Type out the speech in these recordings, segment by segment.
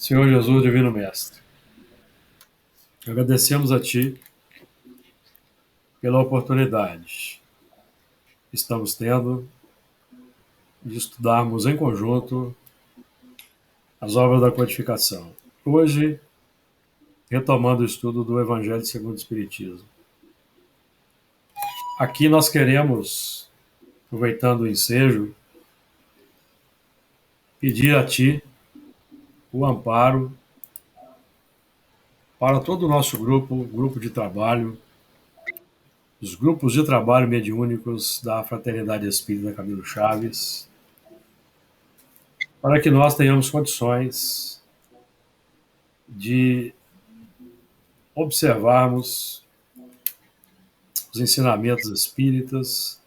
Senhor Jesus, Divino Mestre, agradecemos a Ti pela oportunidade que estamos tendo de estudarmos em conjunto as obras da codificação. Hoje, retomando o estudo do Evangelho segundo o Espiritismo. Aqui nós queremos, aproveitando o ensejo, pedir a Ti o amparo para todo o nosso grupo de trabalho, os grupos de trabalho mediúnicos da Fraternidade Espírita Camilo Chaves, para que nós tenhamos condições de observarmos os ensinamentos espíritas,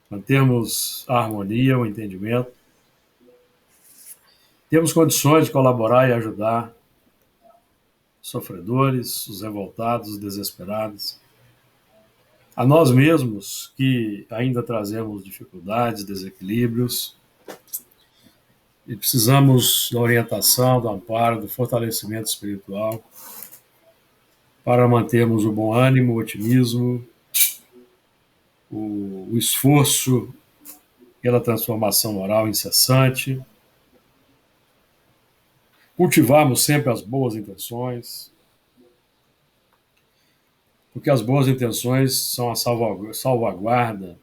mantermos a harmonia, o entendimento, temos condições de colaborar e ajudar os sofredores, os revoltados, os desesperados, a nós mesmos que ainda trazemos dificuldades, desequilíbrios, e precisamos da orientação, do amparo, do fortalecimento espiritual para mantermos o bom ânimo, o otimismo, o esforço pela transformação moral incessante, cultivarmos sempre as boas intenções, porque as boas intenções são a salvaguarda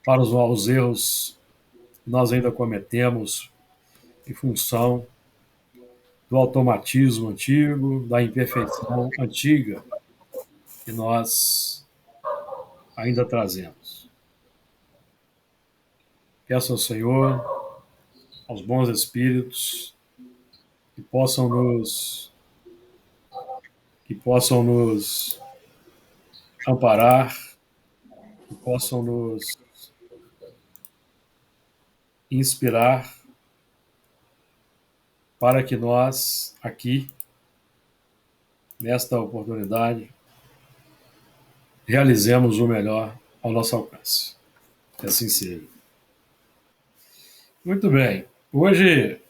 para os erros que nós ainda cometemos em função do automatismo antigo, da imperfeição antiga que nós ainda trazemos. Peço ao Senhor, aos bons espíritos, que possam nos amparar, que possam nos inspirar para que nós, aqui, nesta oportunidade, realizemos o melhor ao nosso alcance. Que assim seja. Muito bem. Hoje,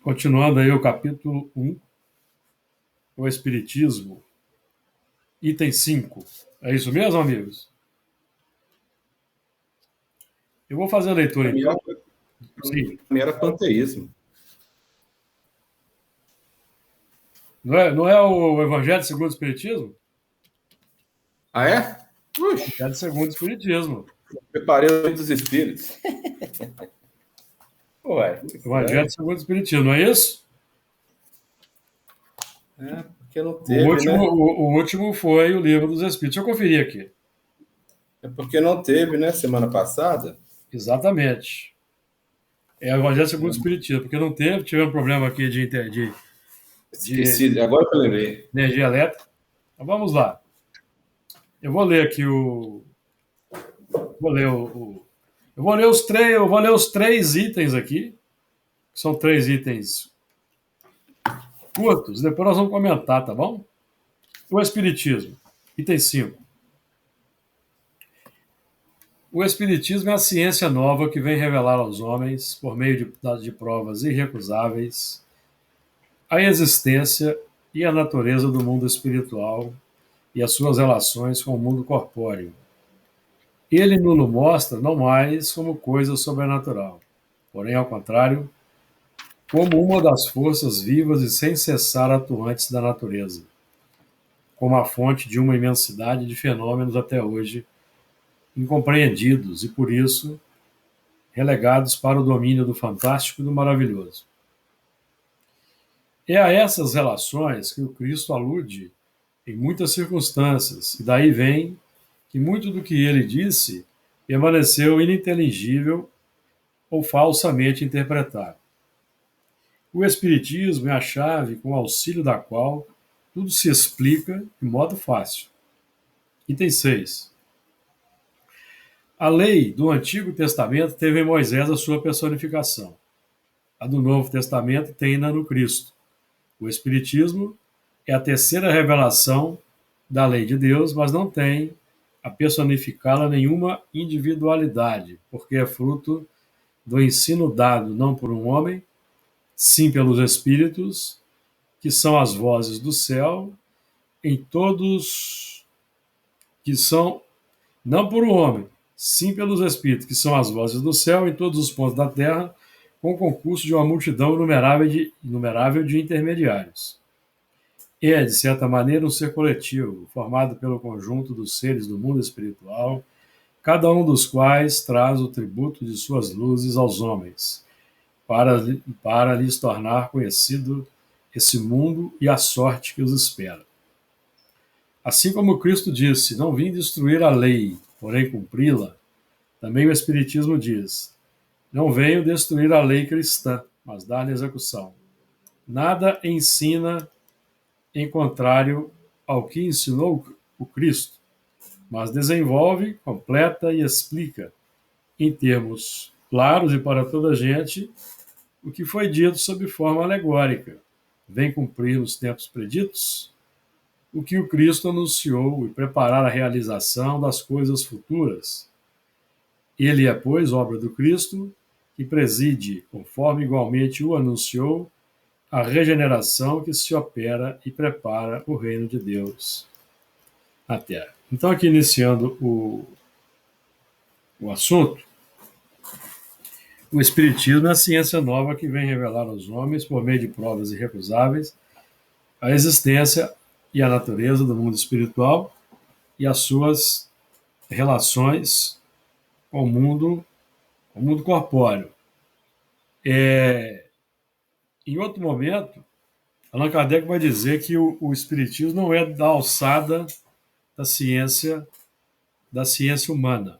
continuando aí o capítulo 1, o Espiritismo, item 5. É isso mesmo, amigos? Eu vou fazer a leitura, então. Sim. Era panteísmo. Não é o Evangelho segundo o Espiritismo? Ah, é? Evangelho segundo o Espiritismo. Preparei o dos espíritos. Ué, Evangelho segundo o Espiritismo, não é isso? É, porque não teve, né? O último foi o Livro dos Espíritos. Deixa eu conferir aqui. É porque não teve, né? Semana passada. Exatamente. É o Evangelho segundo o Espiritismo, porque não teve, tivemos um problema aqui de Esqueci, agora que eu lembrei. Energia elétrica. Então vamos lá. Eu vou ler aqui o. Vou ler eu vou ler os 3 itens aqui. Que são 3 itens curtos. Depois nós vamos comentar, tá bom? O Espiritismo. Item 5. O Espiritismo é a ciência nova que vem revelar aos homens, por meio de provas irrecusáveis, a existência e a natureza do mundo espiritual e as suas relações com o mundo corpóreo. Ele nos mostra não mais como coisa sobrenatural, porém, ao contrário, como uma das forças vivas e sem cessar atuantes da natureza, como a fonte de uma imensidade de fenômenos até hoje incompreendidos e, por isso, relegados para o domínio do fantástico e do maravilhoso. É a essas relações que o Cristo alude em muitas circunstâncias, e daí vem que muito do que ele disse permaneceu ininteligível ou falsamente interpretado. O Espiritismo é a chave com o auxílio da qual tudo se explica de modo fácil. Item 6. A lei do Antigo Testamento teve em Moisés a sua personificação. A do Novo Testamento tem-na no Cristo. O Espiritismo é a terceira revelação da lei de Deus, mas não tem a personificá-la nenhuma individualidade, porque é fruto do ensino dado não por um homem, sim pelos espíritos, que são as vozes do céu, em todos que são, não por o homem, sim pelos espíritos, que são as vozes do céu, em todos os pontos da terra, com o concurso de uma multidão inumerável de intermediários. É, de certa maneira, um ser coletivo, formado pelo conjunto dos seres do mundo espiritual, cada um dos quais traz o tributo de suas luzes aos homens, para lhes tornar conhecido esse mundo e a sorte que os espera. Assim como Cristo disse, não vim destruir a lei, porém cumpri-la, também o Espiritismo diz, não venho destruir a lei cristã, mas dar-lhe execução. Nada ensina em contrário ao que ensinou o Cristo, mas desenvolve, completa e explica, em termos claros e para toda a gente, o que foi dito sob forma alegórica. Vem cumprir nos tempos preditos o que o Cristo anunciou e preparar a realização das coisas futuras. Ele é, pois, obra do Cristo, que preside, conforme igualmente o anunciou, a regeneração que se opera e prepara o reino de Deus na Terra. Então, aqui iniciando o assunto, o Espiritismo é a ciência nova que vem revelar aos homens, por meio de provas irrecusáveis, a existência e a natureza do mundo espiritual e as suas relações com o mundo corpóreo. Em outro momento, Allan Kardec vai dizer que o Espiritismo não é da alçada da ciência humana.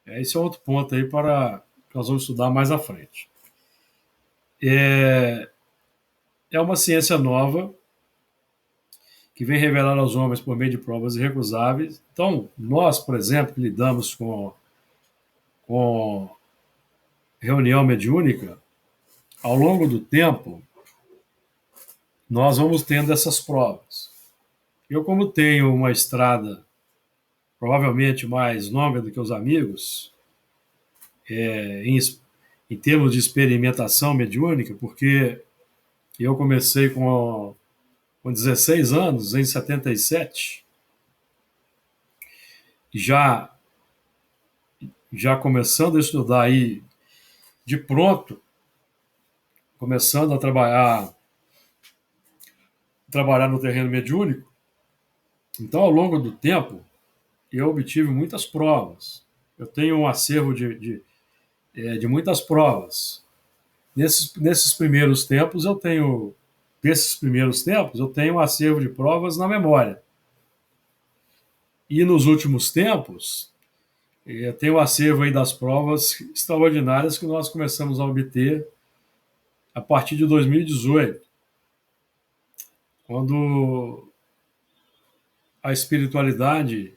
Esse é outro ponto aí para que nós vamos estudar mais à frente. É uma ciência nova que vem revelar aos homens por meio de provas irrecusáveis. Então, nós, por exemplo, que lidamos com reunião mediúnica, ao longo do tempo, nós vamos tendo essas provas. Eu, como tenho uma estrada provavelmente mais longa do que os amigos, em termos de experimentação mediúnica, porque eu comecei com 16 anos, em 77, já começando a estudar aí de pronto, começando a trabalhar no terreno mediúnico. Então, ao longo do tempo, eu obtive muitas provas. Eu tenho um acervo de muitas provas. Desses primeiros tempos, eu tenho um acervo de provas na memória. E nos últimos tempos, tem o acervo aí das provas extraordinárias que nós começamos a obter a partir de 2018, quando a espiritualidade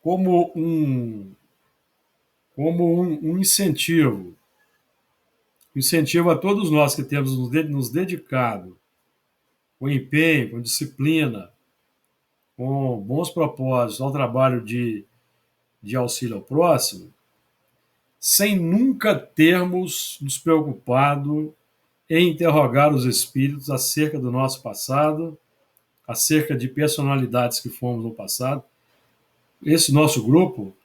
como um incentivo a todos nós que temos nos dedicado com empenho, com disciplina, com bons propósitos ao trabalho de auxílio ao próximo, sem nunca termos nos preocupado em interrogar os espíritos acerca do nosso passado, acerca de personalidades que fomos no passado. Esse nosso grupo,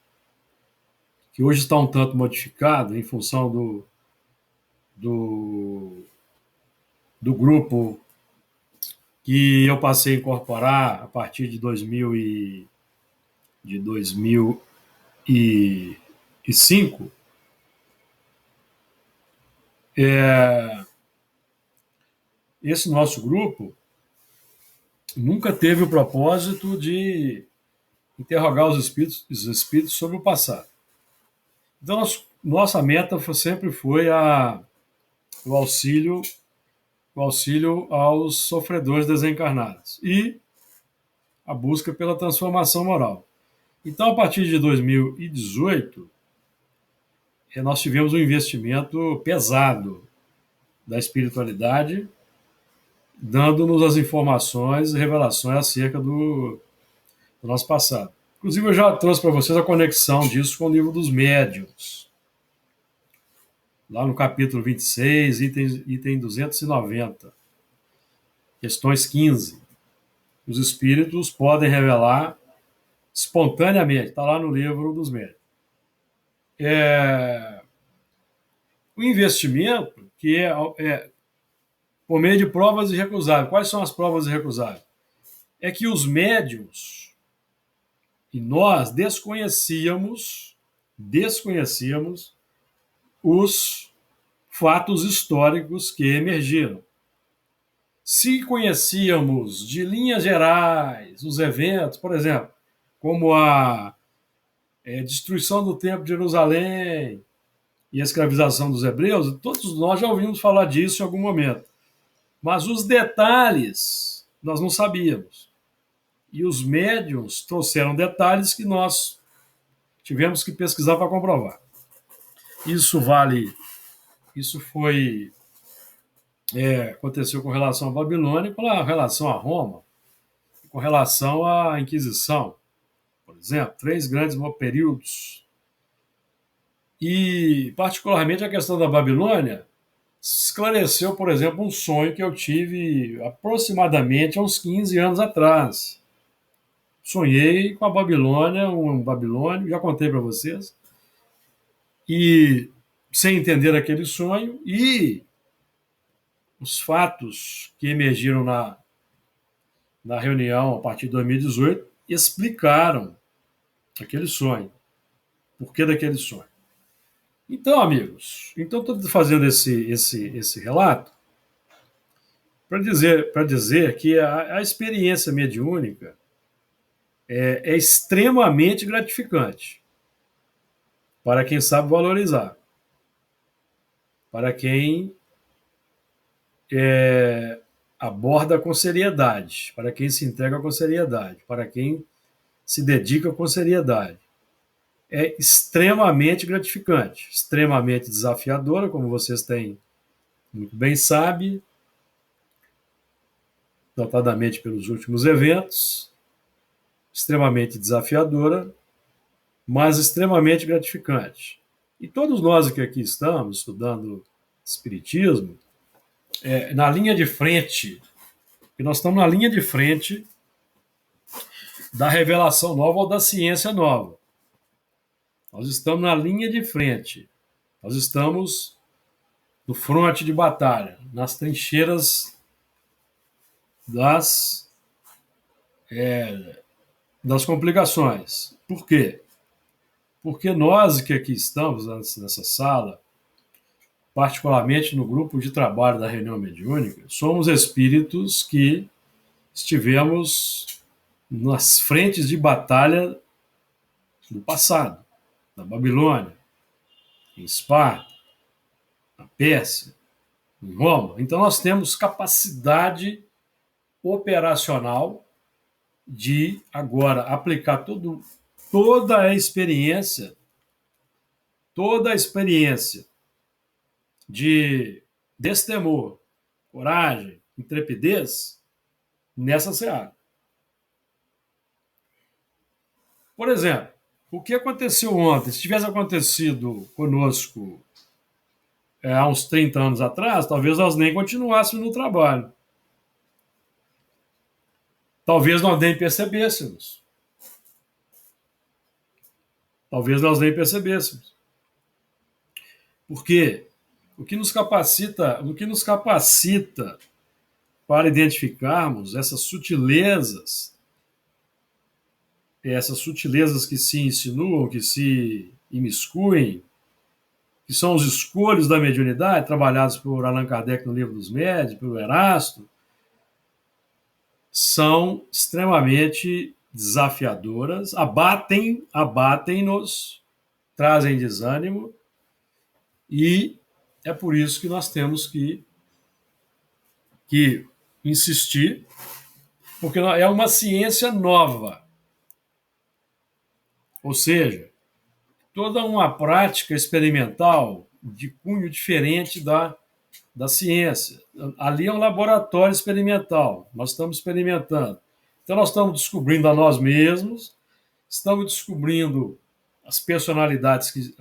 que hoje está um tanto modificado em função do grupo que eu passei a incorporar a partir de 2005, esse nosso grupo nunca teve o propósito de interrogar os espíritos sobre o passado. Então, nossa meta sempre foi o auxílio aos sofredores desencarnados e a busca pela transformação moral. Então, a partir de 2018, nós tivemos um investimento pesado da espiritualidade, dando-nos as informações e revelações acerca do nosso passado. Inclusive, eu já trouxe para vocês a conexão disso com o livro dos médiuns. lá no capítulo 26, item 290, questões 15. Os espíritos podem revelar espontaneamente, está lá no livro dos médiuns. O investimento, que é por meio de provas irrecusáveis. Quais são as provas irrecusáveis? É que os médiuns e nós desconhecíamos os fatos históricos que emergiram. Se conhecíamos de linhas gerais os eventos, por exemplo, como a destruição do Templo de Jerusalém e a escravização dos hebreus, todos nós já ouvimos falar disso em algum momento. Mas os detalhes nós não sabíamos. E os médiuns trouxeram detalhes que nós tivemos que pesquisar para comprovar. Isso foi aconteceu com relação à Babilônia, com relação a Roma, com relação à Inquisição, por exemplo, 3 grandes períodos. E, particularmente, a questão da Babilônia esclareceu, por exemplo, um sonho que eu tive aproximadamente há uns 15 anos atrás. Sonhei com a Babilônia, um babilônio, já contei para vocês, e sem entender aquele sonho, e os fatos que emergiram na reunião a partir de 2018 explicaram aquele sonho, o porquê daquele sonho. Então, amigos, estou fazendo esse relato para dizer que a experiência mediúnica é extremamente gratificante para quem sabe valorizar, para quem aborda com seriedade, para quem se entrega com seriedade, para quem se dedica com seriedade. É extremamente gratificante, extremamente desafiadora, como vocês têm muito bem sabem, notadamente pelos últimos eventos, extremamente desafiadora, mas extremamente gratificante. E todos nós que aqui estamos estudando Espiritismo, na linha de frente, que nós estamos na linha de frente da revelação nova ou da ciência nova. Nós estamos na linha de frente. Nós estamos no fronte de batalha, nas trincheiras das complicações. Por quê? Porque nós que aqui estamos nessa sala, particularmente no grupo de trabalho da reunião mediúnica, somos espíritos que estivemos nas frentes de batalha do passado, na Babilônia, em Esparta, na Pérsia, em Roma. Então nós temos capacidade operacional de agora aplicar toda a experiência de destemor, coragem, intrepidez nessa seara. Por exemplo, o que aconteceu ontem, se tivesse acontecido conosco há uns 30 anos atrás, talvez nós nem continuássemos no trabalho. Talvez nós nem percebêssemos. Porque o que nos capacita para identificarmos essas sutilezas que se insinuam, que se imiscuem, que são os escolhos da mediunidade, trabalhados por Allan Kardec no Livro dos Médiuns, pelo Erasto, são extremamente desafiadoras, abatem-nos, trazem desânimo, e é por isso que nós temos que insistir, porque é uma ciência nova. Ou seja, toda uma prática experimental de cunho diferente da ciência. Ali é um laboratório experimental, nós estamos experimentando. Então nós estamos descobrindo a nós mesmos, estamos descobrindo as personalidades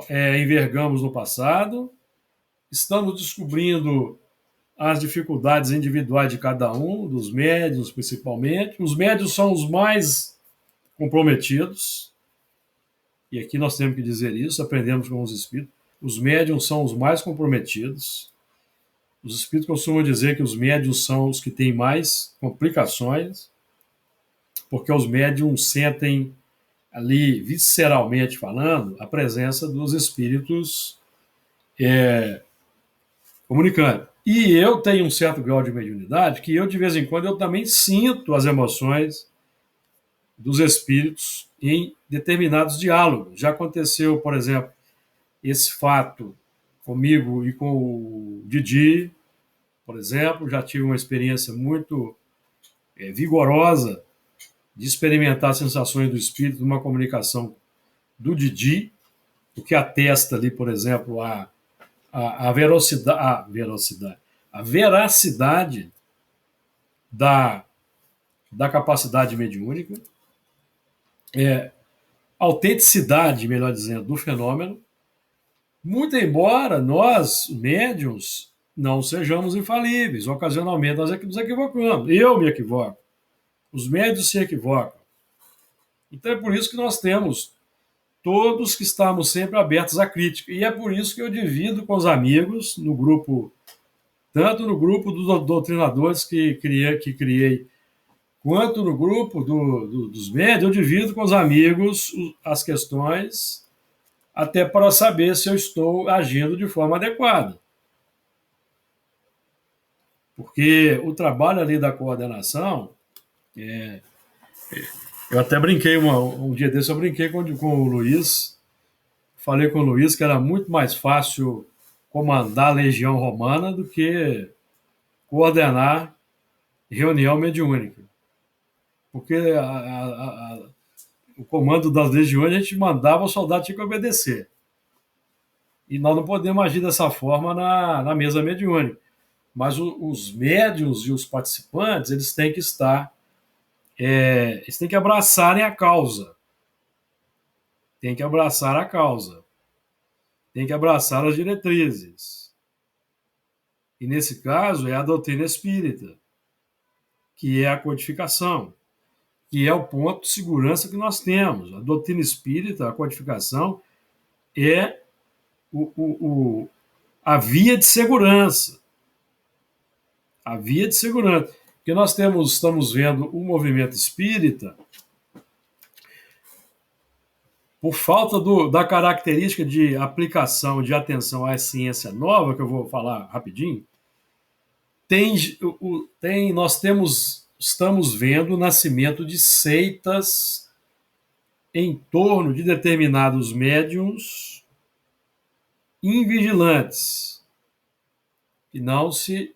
envergamos no passado, estamos descobrindo as dificuldades individuais de cada um, dos médiuns principalmente. Os médiuns são os mais comprometidos, e aqui nós temos que dizer isso, aprendemos com os espíritos. Os médiuns são os mais comprometidos. Os espíritos costumam dizer que os médiuns são os que têm mais complicações, porque os médiuns sentem ali, visceralmente falando, a presença dos espíritos comunicando. E eu tenho um certo grau de mediunidade que eu, de vez em quando, eu também sinto as emoções dos espíritos em determinados diálogos. Já aconteceu, por exemplo, esse fato comigo e com o Didi, por exemplo. Já tive uma experiência muito vigorosa de experimentar sensações do espírito numa comunicação do Didi, o que atesta ali, por exemplo, a veracidade da capacidade mediúnica, autenticidade, melhor dizendo, do fenômeno, muito embora nós, médiuns, não sejamos infalíveis. Ocasionalmente nós nos equivocamos. Eu me equivoco. Os médiuns se equivocam. Então é por isso que nós temos todos que estamos sempre abertos à crítica. E é por isso que eu divido com os amigos, no grupo, tanto no grupo dos doutrinadores que criei, quanto no grupo dos médios, eu divido com os amigos as questões, até para saber se eu estou agindo de forma adequada. Porque o trabalho ali da coordenação, eu até brinquei, um dia desse eu brinquei com o Luiz, falei com o Luiz que era muito mais fácil comandar a legião romana do que coordenar reunião mediúnica. Porque o comando das legiões a gente mandava, o soldado tinha que obedecer. E nós não podemos agir dessa forma na mesa mediúnica. Mas os médiuns e os participantes, eles têm que estar, eles têm que abraçarem a causa. Tem que abraçar a causa. Tem que abraçar as diretrizes. E nesse caso é a doutrina espírita, que é a codificação, que é o ponto de segurança que nós temos. A doutrina espírita, a codificação, é a via de segurança. A via de segurança. Porque nós estamos vendo o movimento espírita, por falta da característica de aplicação, de atenção à ciência nova, que eu vou falar rapidinho, estamos vendo o nascimento de seitas em torno de determinados médiums invigilantes, que não se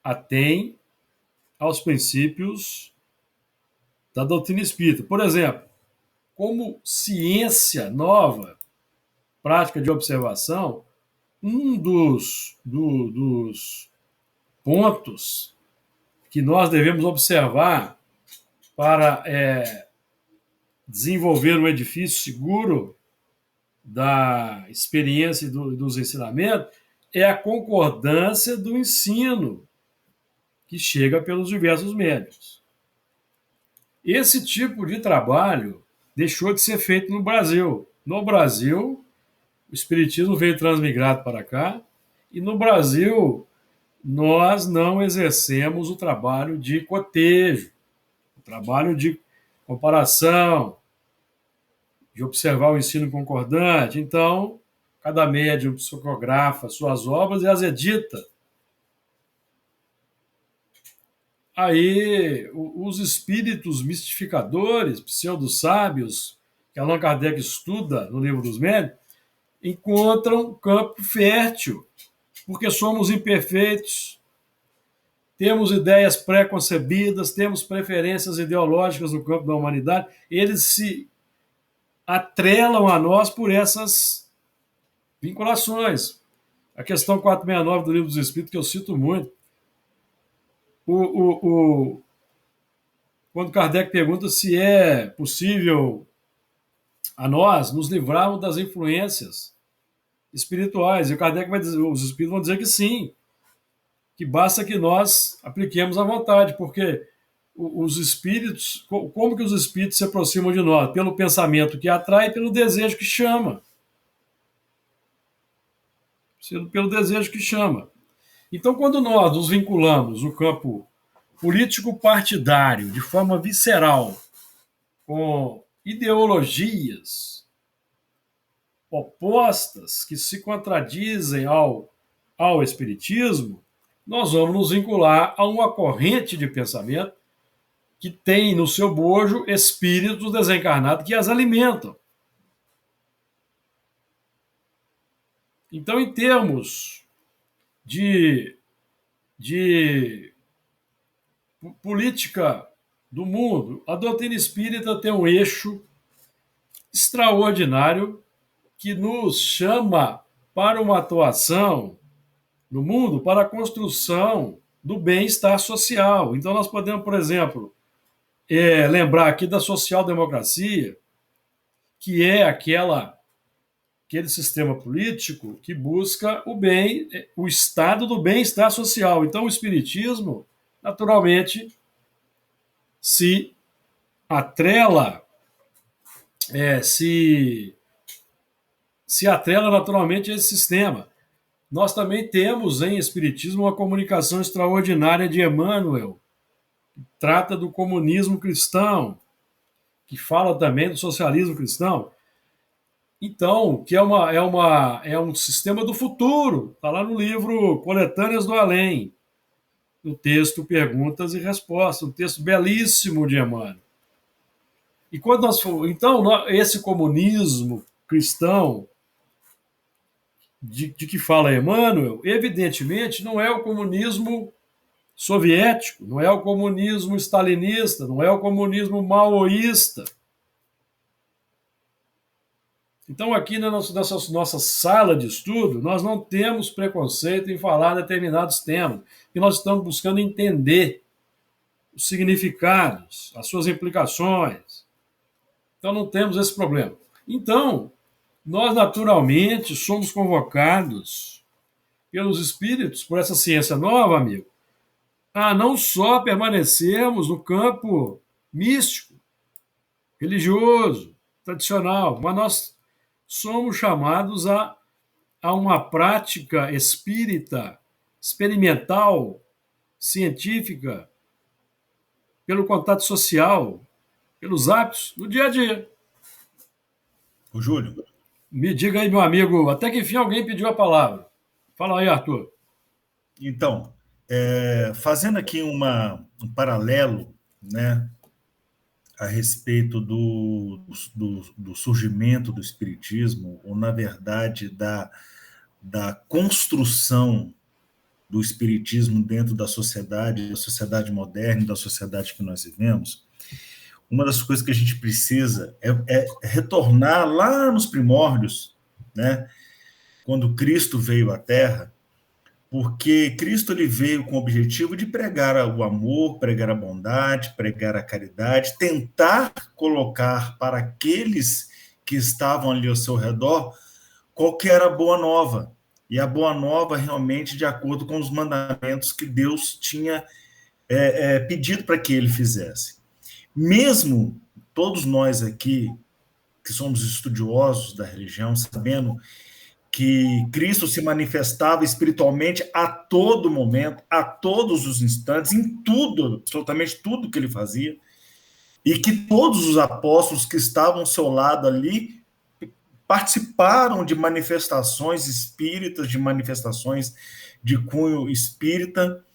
atém aos princípios da doutrina espírita. Por exemplo, como ciência nova, prática de observação, um dos pontos que nós devemos observar para desenvolver um edifício seguro da experiência e dos ensinamentos é a concordância do ensino que chega pelos diversos médios. Esse tipo de trabalho deixou de ser feito no Brasil. No Brasil, o espiritismo veio transmigrado para cá, e no Brasil nós não exercemos o trabalho de cotejo, o trabalho de comparação, de observar o ensino concordante. Então, cada médium psicografa suas obras e as edita. Aí, os espíritos mistificadores, pseudo-sábios, que Allan Kardec estuda no Livro dos Médiuns, encontram campo fértil, porque somos imperfeitos, temos ideias pré-concebidas, temos preferências ideológicas no campo da humanidade, eles se atrelam a nós por essas vinculações. A questão 469 do Livro dos Espíritos, que eu cito muito, quando Kardec pergunta se é possível a nós nos livrarmos das influências espirituais. E o Kardec vai dizer, os espíritos vão dizer que sim, que basta que nós apliquemos a vontade, porque os espíritos, como que os espíritos se aproximam de nós? Pelo pensamento que atrai e pelo desejo que chama. Pelo desejo que chama. Então, quando nós nos vinculamos no campo político-partidário, de forma visceral, com ideologias opostas que se contradizem ao espiritismo, nós vamos nos vincular a uma corrente de pensamento que tem no seu bojo espíritos desencarnados que as alimentam. Então, em termos de política do mundo, a doutrina espírita tem um eixo extraordinário que nos chama para uma atuação no mundo para a construção do bem-estar social. Então, nós podemos, por exemplo, lembrar aqui da social-democracia, que é aquele sistema político que busca o estado do bem-estar social. Então, o espiritismo, naturalmente, se atrela, se atrela naturalmente a esse sistema. Nós também temos em espiritismo uma comunicação extraordinária de Emmanuel, que trata do comunismo cristão, que fala também do socialismo cristão. Então, que é um sistema do futuro. Está lá no livro Coletâneas do Além, no texto Perguntas e Respostas, um texto belíssimo de Emmanuel. E quando esse comunismo cristão de que fala Emmanuel, evidentemente não é o comunismo soviético, não é o comunismo stalinista, não é o comunismo maoísta. Então, aqui nessa nossa sala de estudo, nós não temos preconceito em falar determinados temas, e nós estamos buscando entender os significados, as suas implicações. Então, não temos esse problema. Então, nós naturalmente somos convocados pelos espíritos, por essa ciência nova, amigo, a não só permanecermos no campo místico, religioso, tradicional, mas nós somos chamados a uma prática espírita, experimental, científica, pelo contato social, pelos hábitos do dia a dia. Ô, Júlio. Me diga aí, meu amigo, até que enfim alguém pediu a palavra. Fala aí, Arthur. Então, fazendo aqui um paralelo, né, a respeito do surgimento do espiritismo, ou, na verdade, da construção do espiritismo dentro da sociedade moderna, da sociedade que nós vivemos, uma das coisas que a gente precisa é retornar lá nos primórdios, né, quando Cristo veio à Terra, porque Cristo ele veio com o objetivo de pregar o amor, pregar a bondade, pregar a caridade, tentar colocar para aqueles que estavam ali ao seu redor qual que era a boa nova. E a boa nova realmente de acordo com os mandamentos que Deus tinha pedido para que ele fizesse. Mesmo todos nós aqui, que somos estudiosos da religião, sabendo que Cristo se manifestava espiritualmente a todo momento, a todos os instantes, em tudo, absolutamente tudo que ele fazia, e que todos os apóstolos que estavam ao seu lado ali participaram de manifestações espíritas, de manifestações de cunho espírita,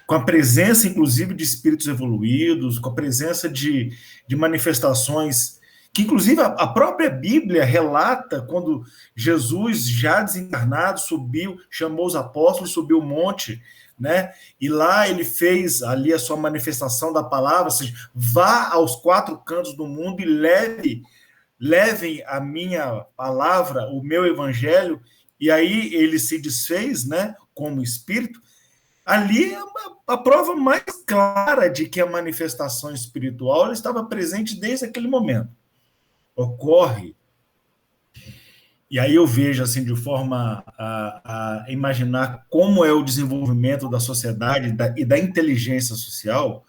com a presença, inclusive, de espíritos evoluídos, com a presença de manifestações que, inclusive, a própria Bíblia relata quando Jesus, já desencarnado, subiu, chamou os apóstolos, subiu o monte, né? E lá ele fez ali a sua manifestação da palavra, ou seja, vá aos 4 cantos do mundo e levem a minha palavra, o meu evangelho, e aí ele se desfez, né, como espírito. Ali é a prova mais clara de que a manifestação espiritual estava presente desde aquele momento. Ocorre E aí eu vejo, assim, de forma a imaginar como é o desenvolvimento da sociedade e da inteligência social,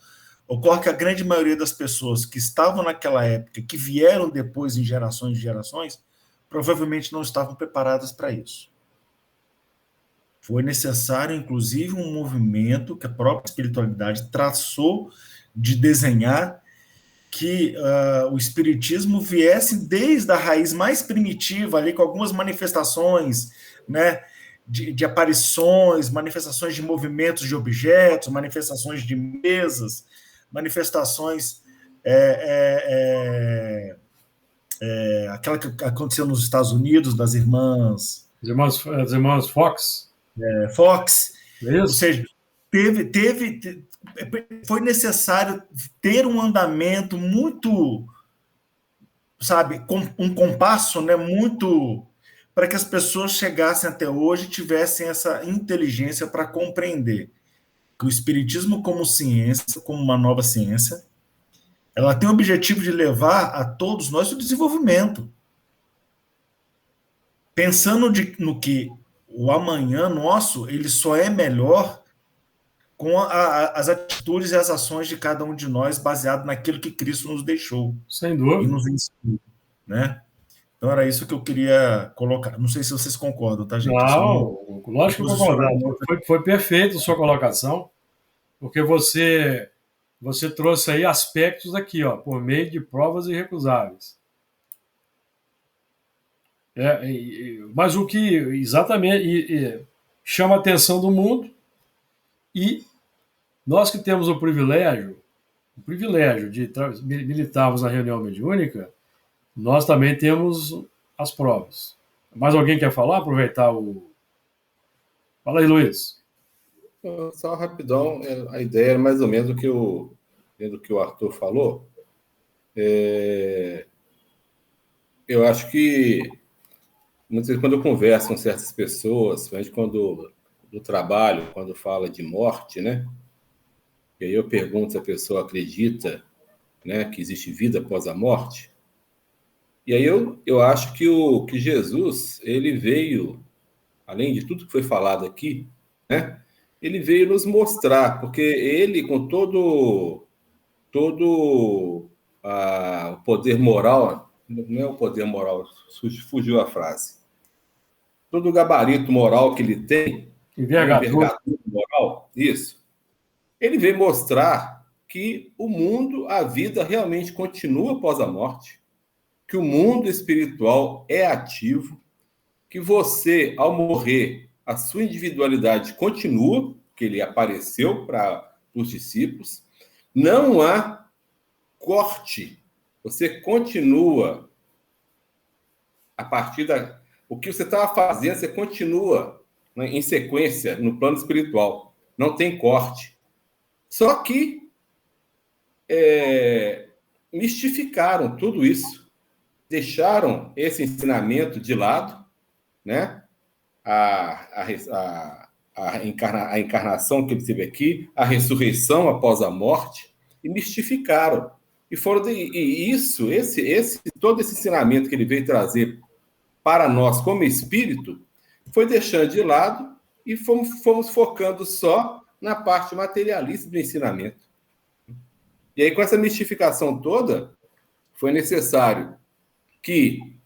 ocorre que a grande maioria das pessoas que estavam naquela época, que vieram depois em gerações e gerações, provavelmente não estavam preparadas para isso. Foi necessário, inclusive, um movimento que a própria espiritualidade traçou de desenhar que o espiritismo viesse desde a raiz mais primitiva, ali com algumas manifestações, né, de aparições, manifestações de movimentos de objetos, manifestações de mesas, manifestações aquela que aconteceu nos Estados Unidos, das irmãs... As irmãs Fox. Fox. É Ou isso? seja, foi necessário ter um andamento muito, sabe, com um compasso, né, muito, para que as pessoas chegassem até hoje e tivessem essa inteligência para compreender que o espiritismo como ciência, como uma nova ciência, ela tem o objetivo de levar a todos nós o desenvolvimento. Pensando no que o amanhã nosso, ele só é melhor com as atitudes e as ações de cada um de nós, baseado naquilo que Cristo nos deixou. Sem E dúvida. nos ensinou, né? Então era isso que eu queria colocar. Não sei se vocês concordam, tá, gente? Não, lógico que eu concordo. Foi perfeito a sua colocação, porque você trouxe aí aspectos aqui, ó, por meio de provas irrecusáveis. Mas o que exatamente chama a atenção do mundo, e nós que temos o privilégio de militarmos na reunião mediúnica, nós também temos as provas. Mais alguém quer falar? Aproveitar o... Fala aí, Luiz. Só rapidão, a ideia era mais ou menos do que o Arthur falou. Eu acho que muitas vezes quando eu converso com certas pessoas, principalmente quando do trabalho, quando fala de morte, né? E aí eu pergunto se a pessoa acredita, né, que existe vida após a morte. E aí eu acho que Jesus, ele veio, além de tudo que foi falado aqui, né? Ele veio nos mostrar, porque ele, com todo o poder moral, não é o poder moral, fugiu a frase, todo o gabarito moral que ele tem, envergadura moral, isso, ele veio mostrar que o mundo, a vida realmente continua após a morte, que o mundo espiritual é ativo, que você, ao morrer, a sua individualidade continua, que ele apareceu para os discípulos, não há corte, você continua a partir o que você estava fazendo, você continua, né, em sequência no plano espiritual, não tem corte. Só que mistificaram tudo isso, deixaram esse ensinamento de lado, né? A encarnação que ele teve aqui, a ressurreição após a morte, e mistificaram. E todo esse ensinamento que ele veio trazer para nós como espírito, foi deixando de lado e fomos focando só na parte materialista do ensinamento. E aí, com essa mistificação toda, foi necessário que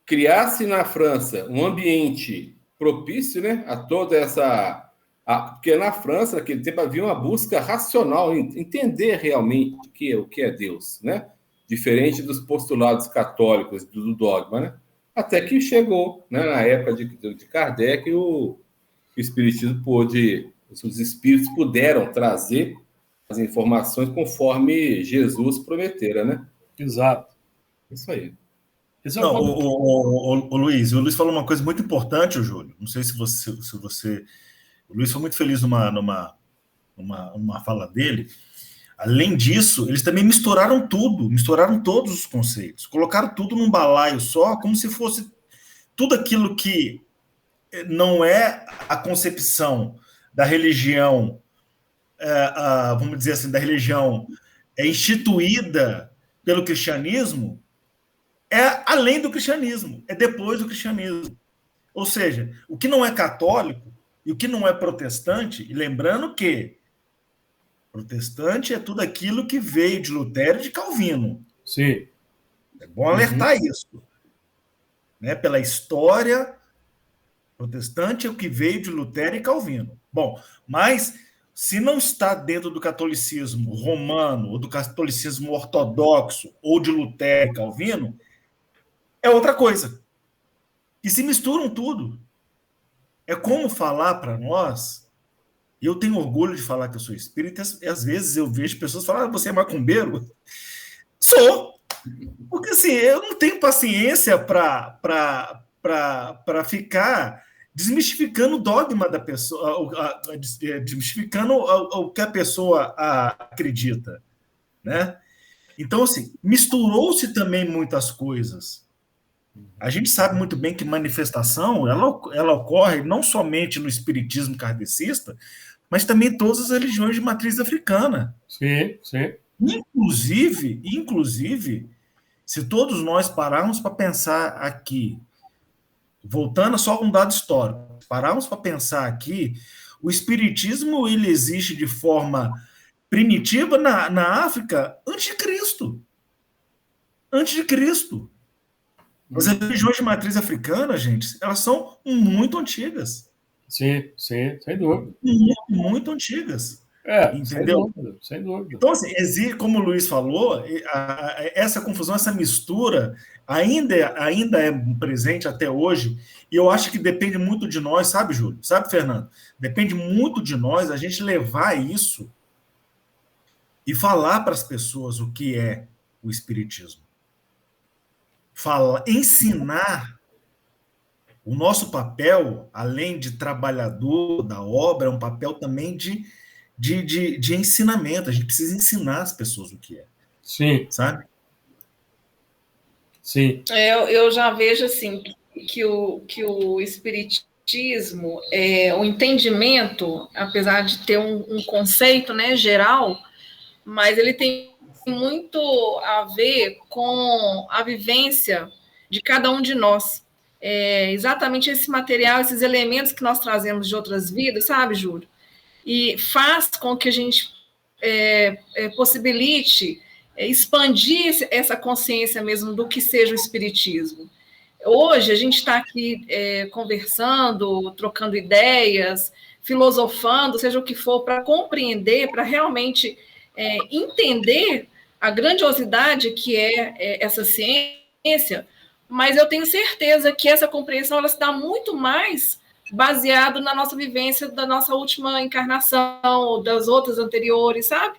criasse na França um ambiente propício, né, a toda essa... porque na França, naquele tempo, havia uma busca racional, entender realmente o que é Deus, né? Diferente dos postulados católicos, do dogma, né? Até que chegou, né, na época de Kardec, o Espiritismo os espíritos puderam trazer as informações conforme Jesus prometera, né? Exato. Isso aí. Não, o Luiz falou uma coisa muito importante, o Júlio. Não sei se você... O Luiz foi muito feliz numa fala dele. Além disso, eles também misturaram todos os conceitos, colocaram tudo num balaio só, como se fosse tudo aquilo que não é a concepção da religião, vamos dizer assim, da religião instituída pelo cristianismo, é além do cristianismo, é depois do cristianismo. Ou seja, o que não é católico e o que não é protestante, e lembrando que protestante é tudo aquilo que veio de Lutero e de Calvino. Sim. É bom alertar isso. Né? Pela história, protestante é o que veio de Lutero e Calvino. Bom, mas se não está dentro do catolicismo romano, ou do catolicismo ortodoxo, ou de Lutero e Calvino, é outra coisa. E se misturam tudo. É como falar para nós. Eu tenho orgulho de falar que eu sou espírita, e às vezes eu vejo pessoas falar: ah, você é macumbeiro? Sou! Porque assim, eu não tenho paciência para ficar desmistificando o dogma da pessoa, desmistificando o que a pessoa acredita, né? Então, assim, misturou-se também muitas coisas. A gente sabe muito bem que manifestação ela ocorre não somente no espiritismo kardecista, mas também em todas as religiões de matriz africana. Sim, sim. Inclusive, se todos nós pararmos para pensar aqui, voltando só com um dado histórico, pararmos para pensar aqui, o espiritismo ele existe de forma primitiva na África antes de Cristo. Antes de Cristo. As religiões de matriz africana, gente, elas são muito antigas. Sim, sim, sem dúvida. Muito antigas. É, Entendeu? sem dúvida, sem dúvida. Então, assim, como o Luiz falou, essa confusão, essa mistura ainda é presente até hoje, e eu acho que depende muito de nós, sabe, Júlio? Sabe, Fernando? Depende muito de nós a gente levar isso e falar para as pessoas o que é o espiritismo. Ensinar. O nosso papel, além de trabalhador da obra, é um papel também de ensinamento. A gente precisa ensinar as pessoas o que é. Sim. Sabe? Sim. Eu já vejo assim que o espiritismo, o entendimento, apesar de ter um conceito, né, geral, mas ele tem muito a ver com a vivência de cada um de nós. Exatamente esse material, esses elementos que nós trazemos de outras vidas, sabe, Júlio? E faz com que a gente possibilite expandir essa consciência mesmo do que seja o espiritismo. Hoje a gente está aqui conversando, trocando ideias, filosofando, seja o que for, para compreender, para realmente entender a grandiosidade que é essa ciência, mas eu tenho certeza que essa compreensão ela se dá muito mais baseado na nossa vivência da nossa última encarnação, das outras anteriores, sabe?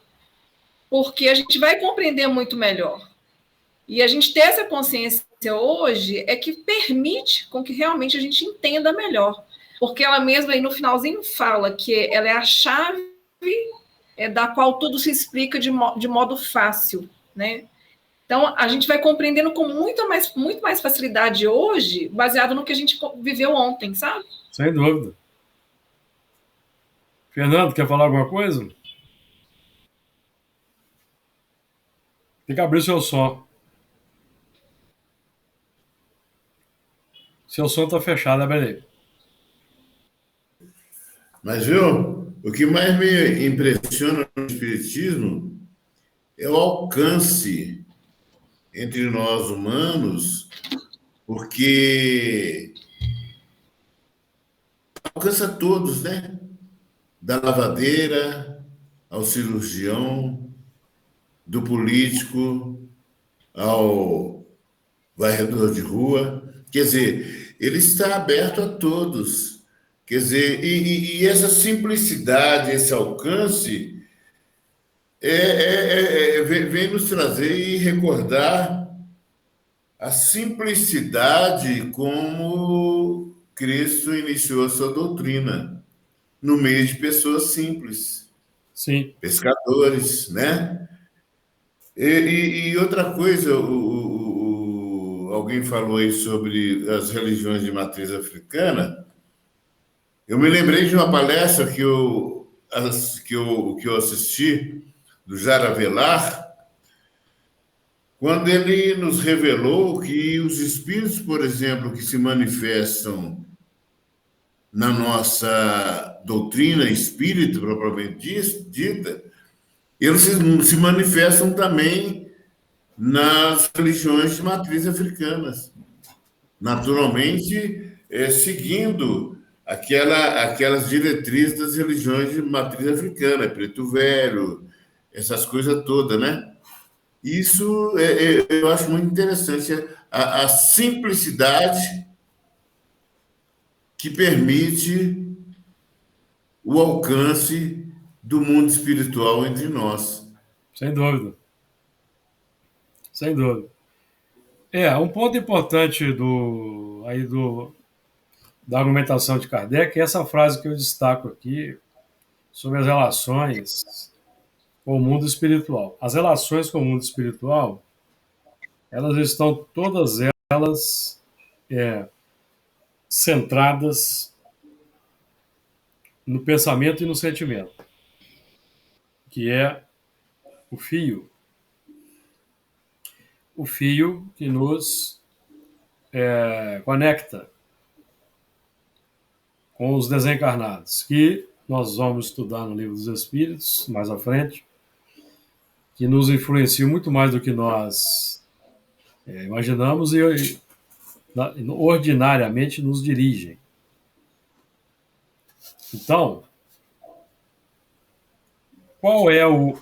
Porque a gente vai compreender muito melhor. E a gente ter essa consciência hoje é que permite com que realmente a gente entenda melhor. Porque ela mesma aí no finalzinho fala que ela é a chave da qual tudo se explica de modo fácil, né? Então, a gente vai compreendendo com muito mais facilidade hoje, baseado no que a gente viveu ontem, sabe? Sem dúvida. Fernando, quer falar alguma coisa? Tem que abrir seu som. Seu som está fechado, abre aí. Mas, viu, o que mais me impressiona no Espiritismo é o alcance entre nós humanos, porque alcança todos, né? Da lavadeira ao cirurgião, do político ao varredor de rua. Quer dizer, ele está aberto a todos. Quer dizer, e essa simplicidade, esse alcance, vem nos trazer e recordar a simplicidade como Cristo iniciou a sua doutrina, no meio de pessoas simples. Sim. Pescadores, né? E outra coisa, alguém falou aí sobre as religiões de matriz africana. Eu me lembrei de uma palestra que eu assisti, do Jara Velar, quando ele nos revelou que os espíritos, por exemplo, que se manifestam na nossa doutrina espírita, propriamente dita, eles se manifestam também nas religiões de matriz africanas, naturalmente, seguindo aquelas diretrizes das religiões de matriz africana, preto velho, essas coisas todas, né? Isso eu acho muito interessante, a simplicidade que permite o alcance do mundo espiritual entre nós. Sem dúvida. Sem dúvida. Um ponto importante da argumentação de Kardec é essa frase que eu destaco aqui sobre as relações com o mundo espiritual. As relações com o mundo espiritual, elas estão todas elas centradas no pensamento e no sentimento, que é o fio que nos conecta com os desencarnados, que nós vamos estudar no Livro dos Espíritos, mais à frente, que nos influenciam muito mais do que nós imaginamos e ordinariamente nos dirigem. Então, qual é o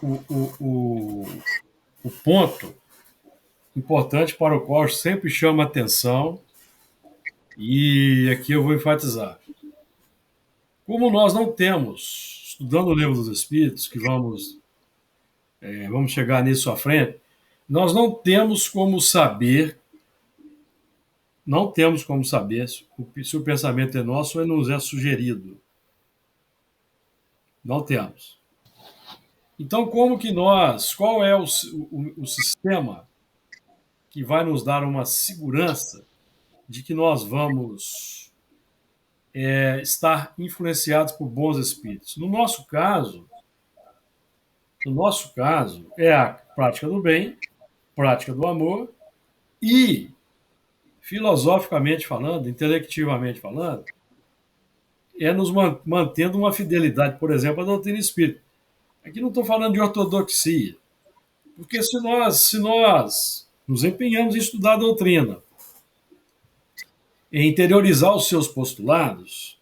ponto importante para o qual eu sempre chamo a atenção, e aqui eu vou enfatizar. Como nós não temos, estudando o Livro dos Espíritos, que vamos chegar nisso à frente, nós não temos como saber se o pensamento é nosso ou nos é sugerido. Não temos. Então, qual é o sistema que vai nos dar uma segurança de que nós vamos estar influenciados por bons espíritos? No nosso caso, é a prática do bem, prática do amor e, filosoficamente falando, intelectivamente falando, nos mantendo uma fidelidade, por exemplo, à doutrina espírita. Aqui não estou falando de ortodoxia, porque se nós nos empenhamos em estudar a doutrina, em interiorizar os seus postulados,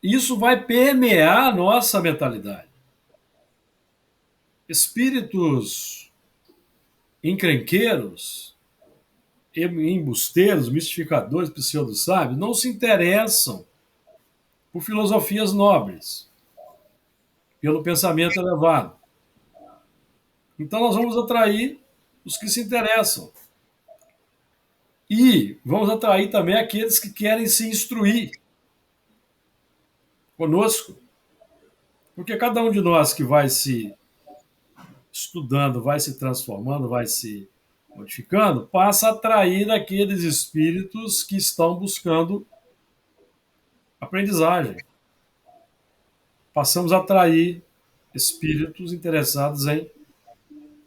isso vai permear a nossa mentalidade. Espíritos encrenqueiros, embusteiros, mistificadores, pseudo-sábios, não se interessam por filosofias nobres, pelo pensamento elevado. Então nós vamos atrair os que se interessam. E vamos atrair também aqueles que querem se instruir conosco. Porque cada um de nós que vai se estudando, vai se transformando, vai se modificando, passa a atrair aqueles espíritos que estão buscando aprendizagem. Passamos a atrair espíritos interessados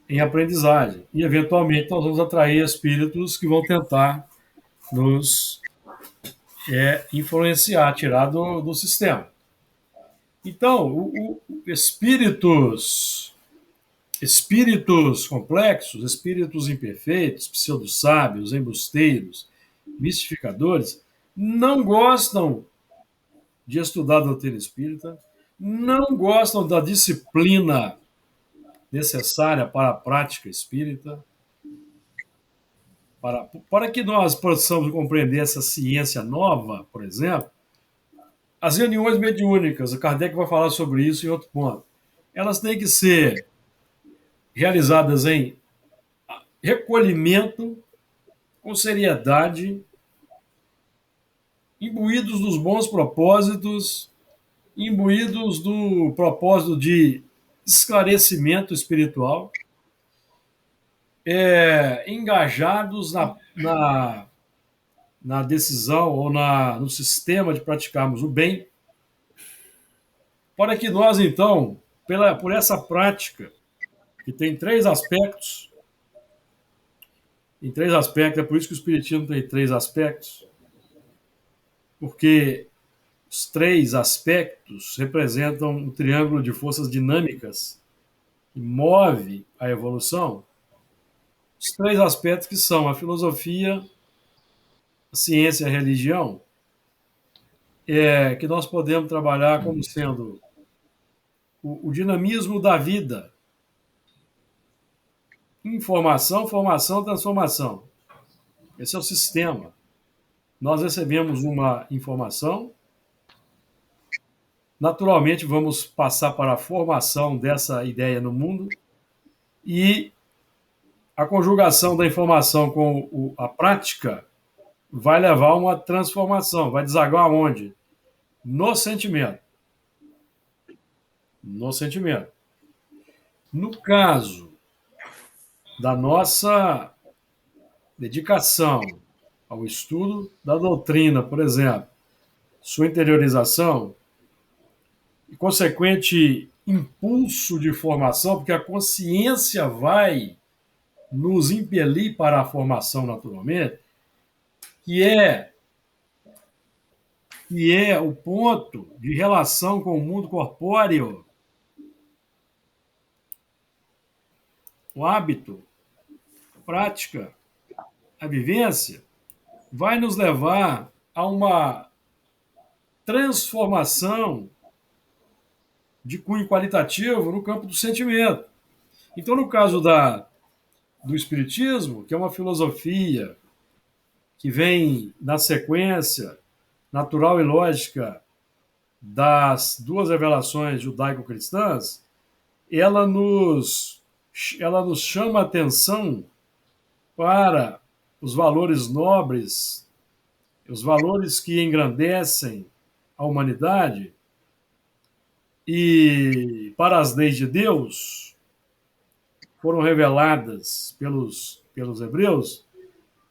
em aprendizagem. E, eventualmente, nós vamos atrair espíritos que vão tentar nos influenciar, tirar do sistema. Então, espíritos complexos, espíritos imperfeitos, pseudo-sábios, embusteiros, mistificadores, não gostam de estudar a doutrina espírita, não gostam da disciplina necessária para a prática espírita, para que nós possamos compreender essa ciência nova, por exemplo. As reuniões mediúnicas, o Kardec vai falar sobre isso em outro ponto, elas têm que ser realizadas em recolhimento, com seriedade, imbuídos dos bons propósitos, imbuídos do propósito de esclarecimento espiritual, engajados na decisão ou no sistema de praticarmos o bem, para que nós, então, por essa prática que tem 3 aspectos. Em 3 aspectos, é por isso que o Espiritismo tem 3 aspectos, porque os 3 aspectos representam um triângulo de forças dinâmicas que move a evolução. Os 3 aspectos que são a filosofia, a ciência e a religião, que nós podemos trabalhar como sendo o dinamismo da vida. Informação, formação, transformação. Esse é o sistema. Nós recebemos uma informação, naturalmente vamos passar para a formação dessa ideia no mundo e a conjugação da informação com a prática vai levar a uma transformação. Vai desaguar aonde? No sentimento. No sentimento. No caso da nossa dedicação ao estudo da doutrina, por exemplo, sua interiorização e consequente impulso de formação, porque a consciência vai nos impelir para a formação naturalmente, que é o ponto de relação com o mundo corpóreo, o hábito, a prática, a vivência, vai nos levar a uma transformação de cunho qualitativo no campo do sentimento. Então, no caso do Espiritismo, que é uma filosofia que vem na sequência natural e lógica das 2 revelações judaico-cristãs, ela nos chama a atenção para os valores nobres, os valores que engrandecem a humanidade e para as leis de Deus foram reveladas pelos hebreus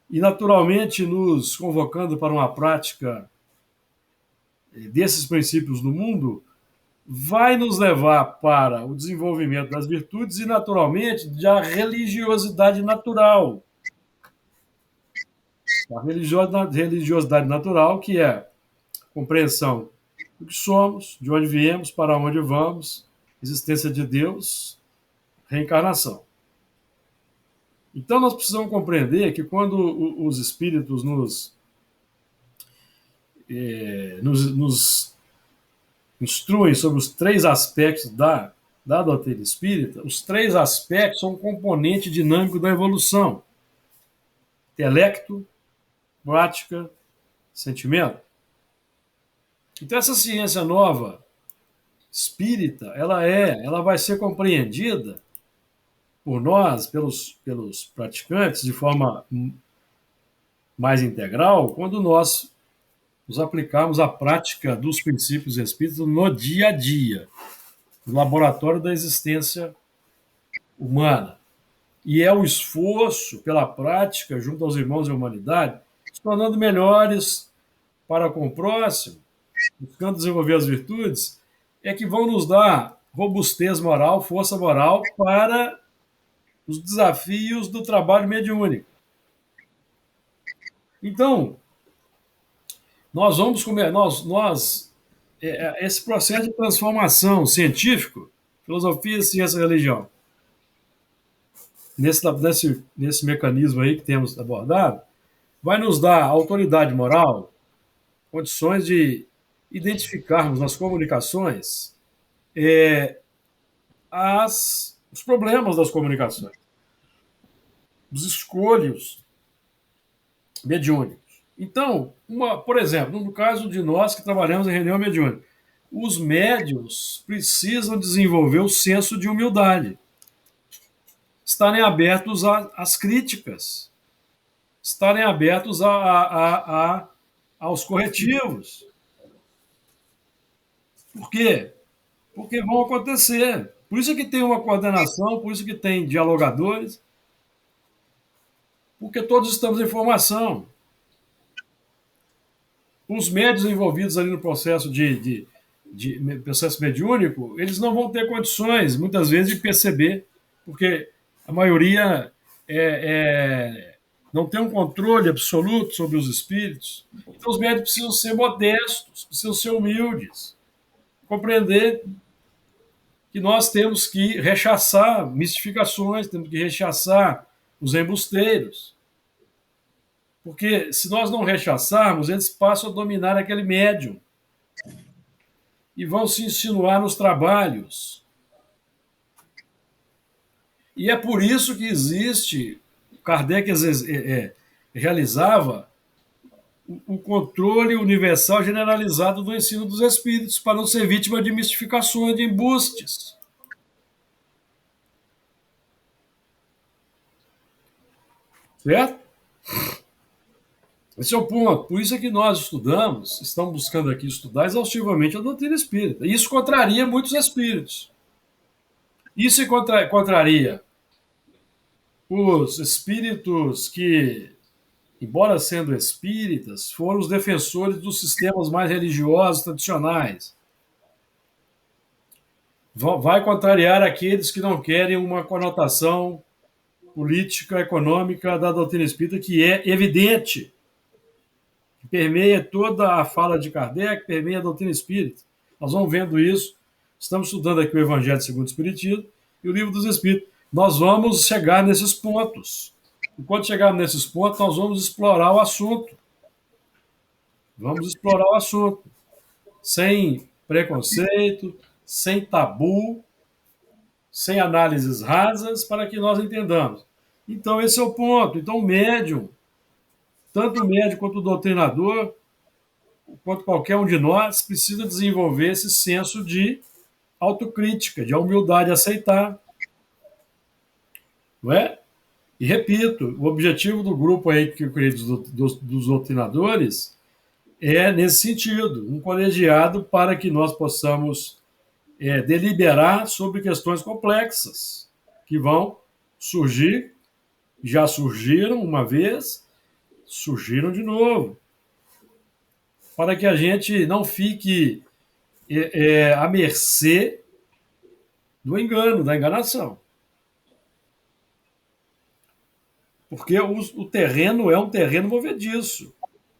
e naturalmente nos convocando para uma prática desses princípios no mundo, vai nos levar para o desenvolvimento das virtudes e, naturalmente, da religiosidade natural. A religiosidade natural, que é a compreensão do que somos, de onde viemos, para onde vamos, existência de Deus, reencarnação. Então, nós precisamos compreender que quando os espíritos nos instruem sobre os 3 aspectos da doutrina espírita, os 3 aspectos são um componente dinâmico da evolução. Intelecto, prática, sentimento. Então, essa ciência nova, espírita, ela vai ser compreendida por nós, pelos praticantes, de forma mais integral, quando nós nos aplicarmos à prática dos princípios espíritas no dia a dia, no laboratório da existência humana. E é o esforço pela prática junto aos irmãos da humanidade, se tornando melhores para com o próximo, buscando desenvolver as virtudes, é que vão nos dar robustez moral, força moral para os desafios do trabalho mediúnico. Então, nós vamos comer, esse processo de transformação científico, filosofia, ciência e religião, nesse mecanismo aí que temos abordado, vai nos dar autoridade moral, condições de identificarmos nas comunicações os problemas das comunicações, os escolhos mediúnicos. Então, por exemplo, no caso de nós que trabalhamos em reunião mediúnica, os médiuns precisam desenvolver o senso de humildade, estarem abertos às críticas, estarem abertos aos corretivos. Por quê? Porque vão acontecer. Por isso é que tem uma coordenação, por isso que tem dialogadores, porque todos estamos em formação. Os médios envolvidos ali no processo processo mediúnico, eles não vão ter condições, muitas vezes, de perceber, porque a maioria não tem um controle absoluto sobre os espíritos. Então, os médios precisam ser modestos, precisam ser humildes, compreender que nós temos que rechaçar mistificações, temos que rechaçar os embusteiros. Porque se nós não rechaçarmos, eles passam a dominar aquele médium e vão se insinuar nos trabalhos. E é por isso que existe, Kardec realizava o controle universal generalizado do ensino dos espíritos, para não ser vítima de mistificações, de embustes. Certo? Esse é o ponto. Por isso é que nós estamos buscando aqui estudar exaustivamente a doutrina espírita. E isso contraria muitos espíritos. Isso contraria os espíritos que, embora sendo espíritas, foram os defensores dos sistemas mais religiosos tradicionais. Vai contrariar aqueles que não querem uma conotação política, econômica da doutrina espírita, que é evidente, que permeia toda a fala de Kardec, permeia a doutrina espírita. Nós vamos vendo isso, estamos estudando aqui o Evangelho segundo o Espiritismo e o Livro dos Espíritos. Nós vamos chegar nesses pontos. Enquanto chegarmos nesses pontos, nós vamos explorar o assunto. Vamos explorar o assunto. Sem preconceito, sem tabu, sem análises rasas, para que nós entendamos. Então, esse é o ponto. Então, o médium, tanto o médium quanto o doutrinador, quanto qualquer um de nós, precisa desenvolver esse senso de autocrítica, de humildade, aceitar. Não é? E repito, o objetivo do grupo aí que eu criei dos doutrinadores é nesse sentido, um colegiado para que nós possamos deliberar sobre questões complexas que vão surgir, já surgiram uma vez, surgiram de novo, para que a gente não fique à mercê do engano, da enganação. Porque o terreno é um terreno movediço,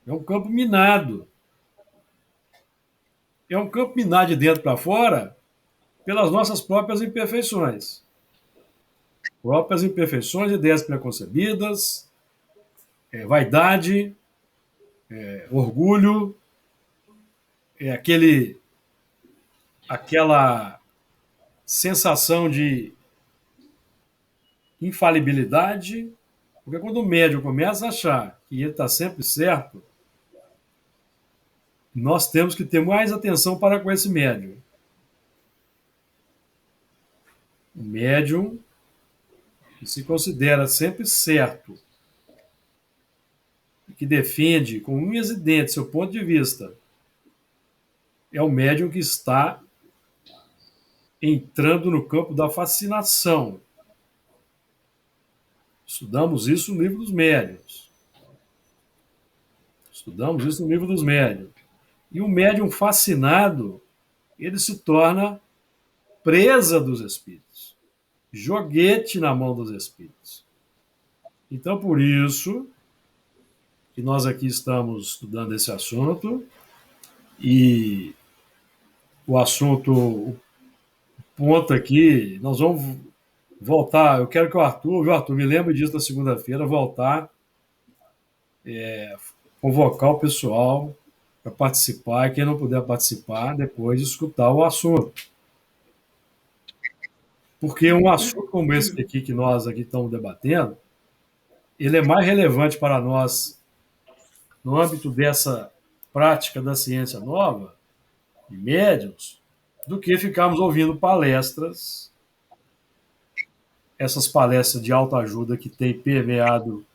é um campo minado. É um campo minado de dentro para fora pelas nossas próprias imperfeições. Próprias imperfeições, ideias preconcebidas, vaidade, orgulho, aquela sensação de infalibilidade, porque quando o médium começa a achar que ele está sempre certo, nós temos que ter mais atenção para com esse médium. O médium que se considera sempre certo, que defende com unhas e dentes seu ponto de vista, é o médium que está entrando no campo da fascinação. Estudamos isso no Livro dos Médiuns. Estudamos isso no Livro dos Médiuns. E o médium fascinado, ele se torna presa dos espíritos, joguete na mão dos espíritos. Então, por isso que nós aqui estamos estudando esse assunto, e o assunto, o ponto aqui, nós vamos voltar, eu quero que o Arthur, viu, Arthur, me lembre disso na segunda-feira, voltar, convocar o pessoal para participar, e quem não puder participar, depois escutar o assunto. Porque um assunto como esse aqui que nós aqui estamos debatendo, ele é mais relevante para nós no âmbito dessa prática da ciência nova, de médiuns, do que ficarmos ouvindo palestras, essas palestras de autoajuda que tem permeado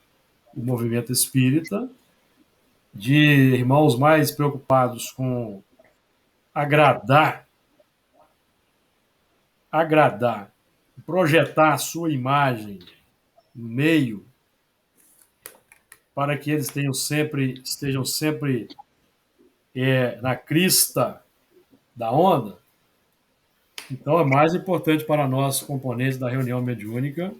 o movimento espírita, de irmãos mais preocupados com agradar, projetar a sua imagem no meio, para que eles estejam sempre na crista da onda, Então, é mais importante para nós, componentes da reunião mediúnica,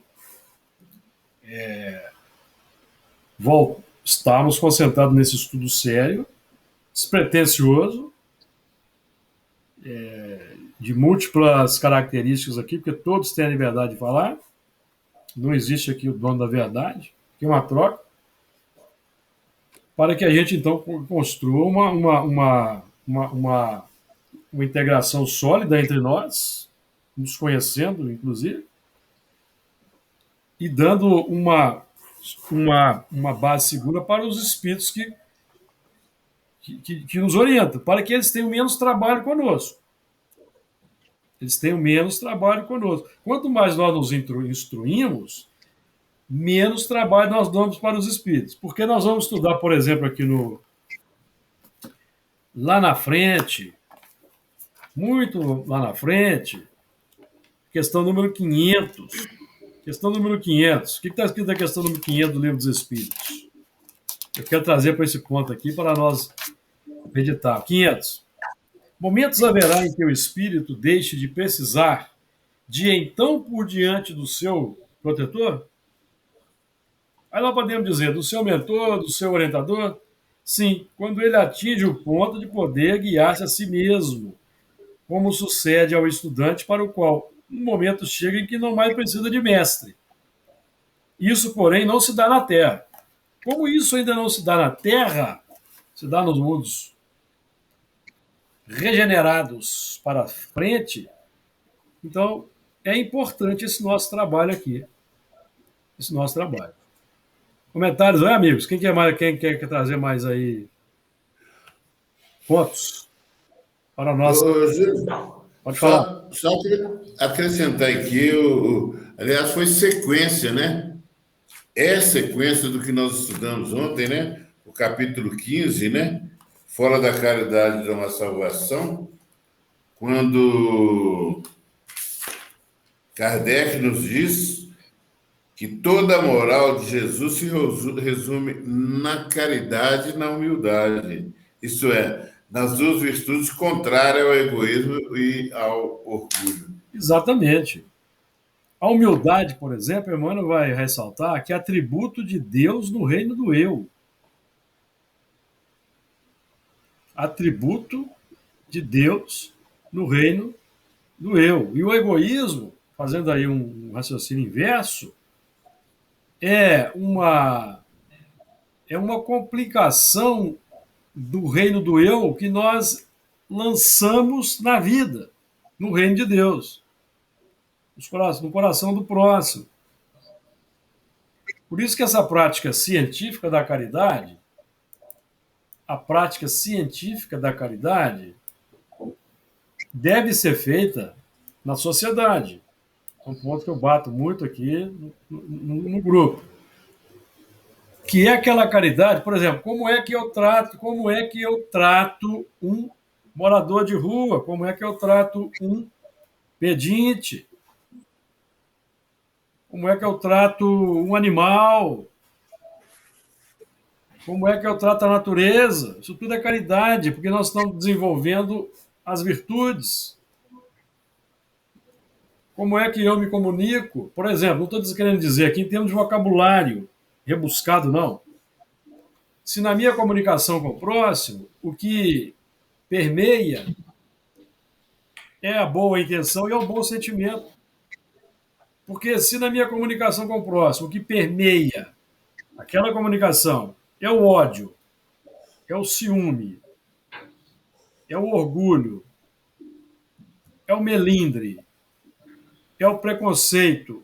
estarmos concentrados nesse estudo sério, despretensioso, de múltiplas características aqui, porque todos têm a liberdade de falar, não existe aqui o dono da verdade, aqui é uma troca, para que a gente, então, construa uma integração sólida entre nós, nos conhecendo, inclusive, e dando uma base segura para os espíritos que nos orientam, para que eles tenham menos trabalho conosco. Eles tenham menos trabalho conosco. Quanto mais nós nos instruímos, menos trabalho nós damos para os espíritos. Porque nós vamos estudar, por exemplo, aqui lá na frente, muito lá na frente, questão número 500. Questão número 500. O que está escrito na questão número 500 do Livro dos Espíritos? Eu quero trazer para esse ponto aqui para nós meditar. 500. Momentos haverá em que o espírito deixe de precisar de então por diante do seu protetor? Aí nós podemos dizer do seu mentor, do seu orientador? Sim, quando ele atinge o ponto de poder guiar-se a si mesmo, como sucede ao estudante para o qual um momento chega em que não mais precisa de mestre. Isso, porém, não se dá na Terra. Como isso ainda não se dá na Terra, se dá nos mundos regenerados para frente, então é importante esse nosso trabalho aqui. Esse nosso trabalho. Comentários, aí, amigos? Quem quer trazer mais aí pontos para a nossa... Pode falar. Só acrescentar aqui, aliás, foi sequência, né? É sequência do que nós estudamos ontem, né? O capítulo 15, né? Fora da caridade de uma salvação, quando Kardec nos diz que toda a moral de Jesus se resume na caridade e na humildade. Isso é, nas duas virtudes contrárias ao egoísmo e ao orgulho. Exatamente. A humildade, por exemplo, Emmanuel vai ressaltar que é atributo de Deus no reino do eu. Atributo de Deus no reino do eu. E o egoísmo, fazendo aí um raciocínio inverso, é uma complicação do reino do eu que nós lançamos na vida, no reino de Deus, no coração do próximo. Por isso que essa prática científica da caridade, deve ser feita na sociedade. É um ponto que eu bato muito aqui no grupo. Que é aquela caridade, por exemplo, como é que eu trato um morador de rua, como é que eu trato um pedinte, como é que eu trato um animal, como é que eu trato a natureza. Isso tudo é caridade, porque nós estamos desenvolvendo as virtudes. Como é que eu me comunico? Por exemplo, não estou querendo dizer aqui em termos de vocabulário rebuscado, não. Se na minha comunicação com o próximo, o que permeia é a boa intenção e é o bom sentimento. Porque se na minha comunicação com o próximo, o que permeia aquela comunicação é o ódio, é o ciúme, é o orgulho, é o melindre, é o preconceito,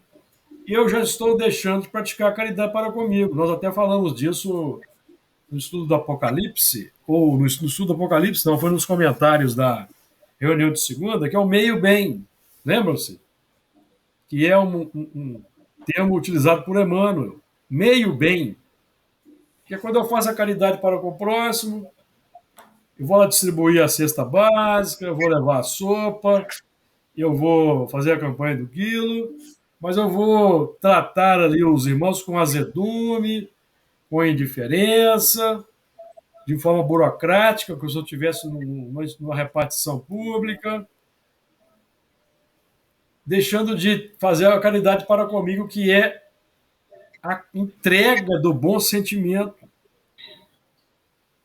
eu já estou deixando de praticar a caridade para comigo. Nós até falamos disso no estudo do Apocalipse, ou no estudo do Apocalipse, não, foi nos comentários da reunião de segunda, que é o meio-bem. Lembram-se? Que é um termo utilizado por Emmanuel. Meio-bem. Que é quando eu faço a caridade para com o próximo, eu vou lá distribuir a cesta básica, eu vou levar a sopa, eu vou fazer a campanha do quilo, mas eu vou tratar ali os irmãos com azedume, com indiferença, de forma burocrática, como se eu estivesse numa repartição pública. deixando de fazer a caridade para comigo, que é a entrega do bom sentimento.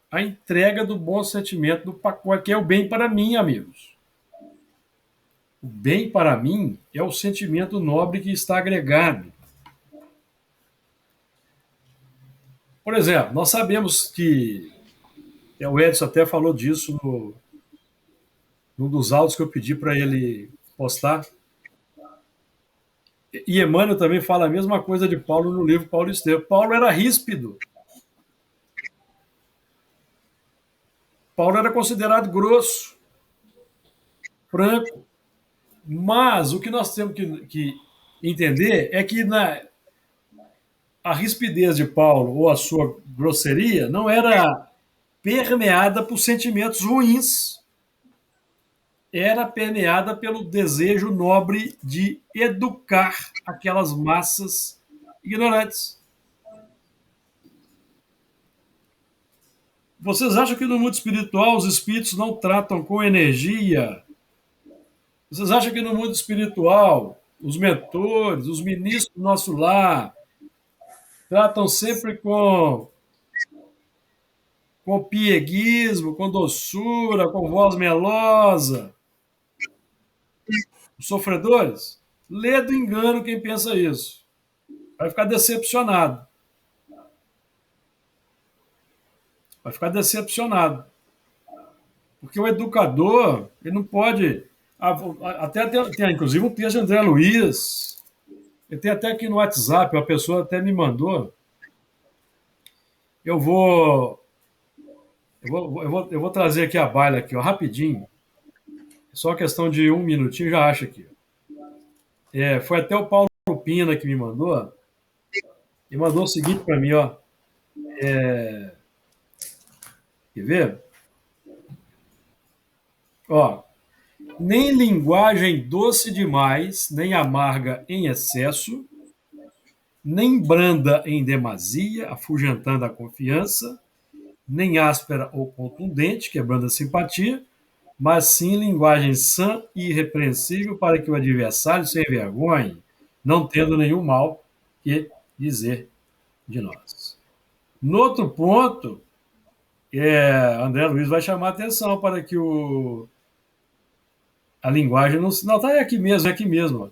A entrega do bom sentimento do pacote, que é o bem para mim, amigos. O bem para mim é o sentimento nobre que está agregado. Por exemplo, nós sabemos que o Edson até falou disso num dos áudios que eu pedi para ele postar. E Emmanuel também fala a mesma coisa de Paulo no livro Paulo e Estevão. Paulo era ríspido. Paulo era considerado grosso, franco. Mas o que nós temos que entender é que a rispidez de Paulo ou a sua grosseria não era permeada por sentimentos ruins. Era permeada pelo desejo nobre de educar aquelas massas ignorantes. Vocês acham que no mundo espiritual os espíritos não tratam com energia? Vocês acham que no mundo espiritual os mentores, os ministros do nosso lar, tratam sempre com pieguismo, com doçura, com voz melosa? Os sofredores? Lê do engano quem pensa isso. Vai ficar decepcionado. Vai ficar decepcionado. Porque o educador, ele não pode... Até tem inclusive um texto de André Luiz. Ele tem até aqui no WhatsApp, uma pessoa até me mandou. Eu vou trazer aqui a baila aqui, ó, rapidinho. Só questão de um minutinho, já acho aqui. Foi até o Paulo Pina que me mandou. E mandou o seguinte para mim, ó. Quer ver? Ó, nem linguagem doce demais, nem amarga em excesso, nem branda em demasia, afugentando a confiança, nem áspera ou contundente, quebrando a simpatia, mas sim linguagem sã e irrepreensível para que o adversário se envergonhe, não tendo nenhum mal que dizer de nós. No outro ponto, André Luiz vai chamar a atenção para que a linguagem não está aqui mesmo.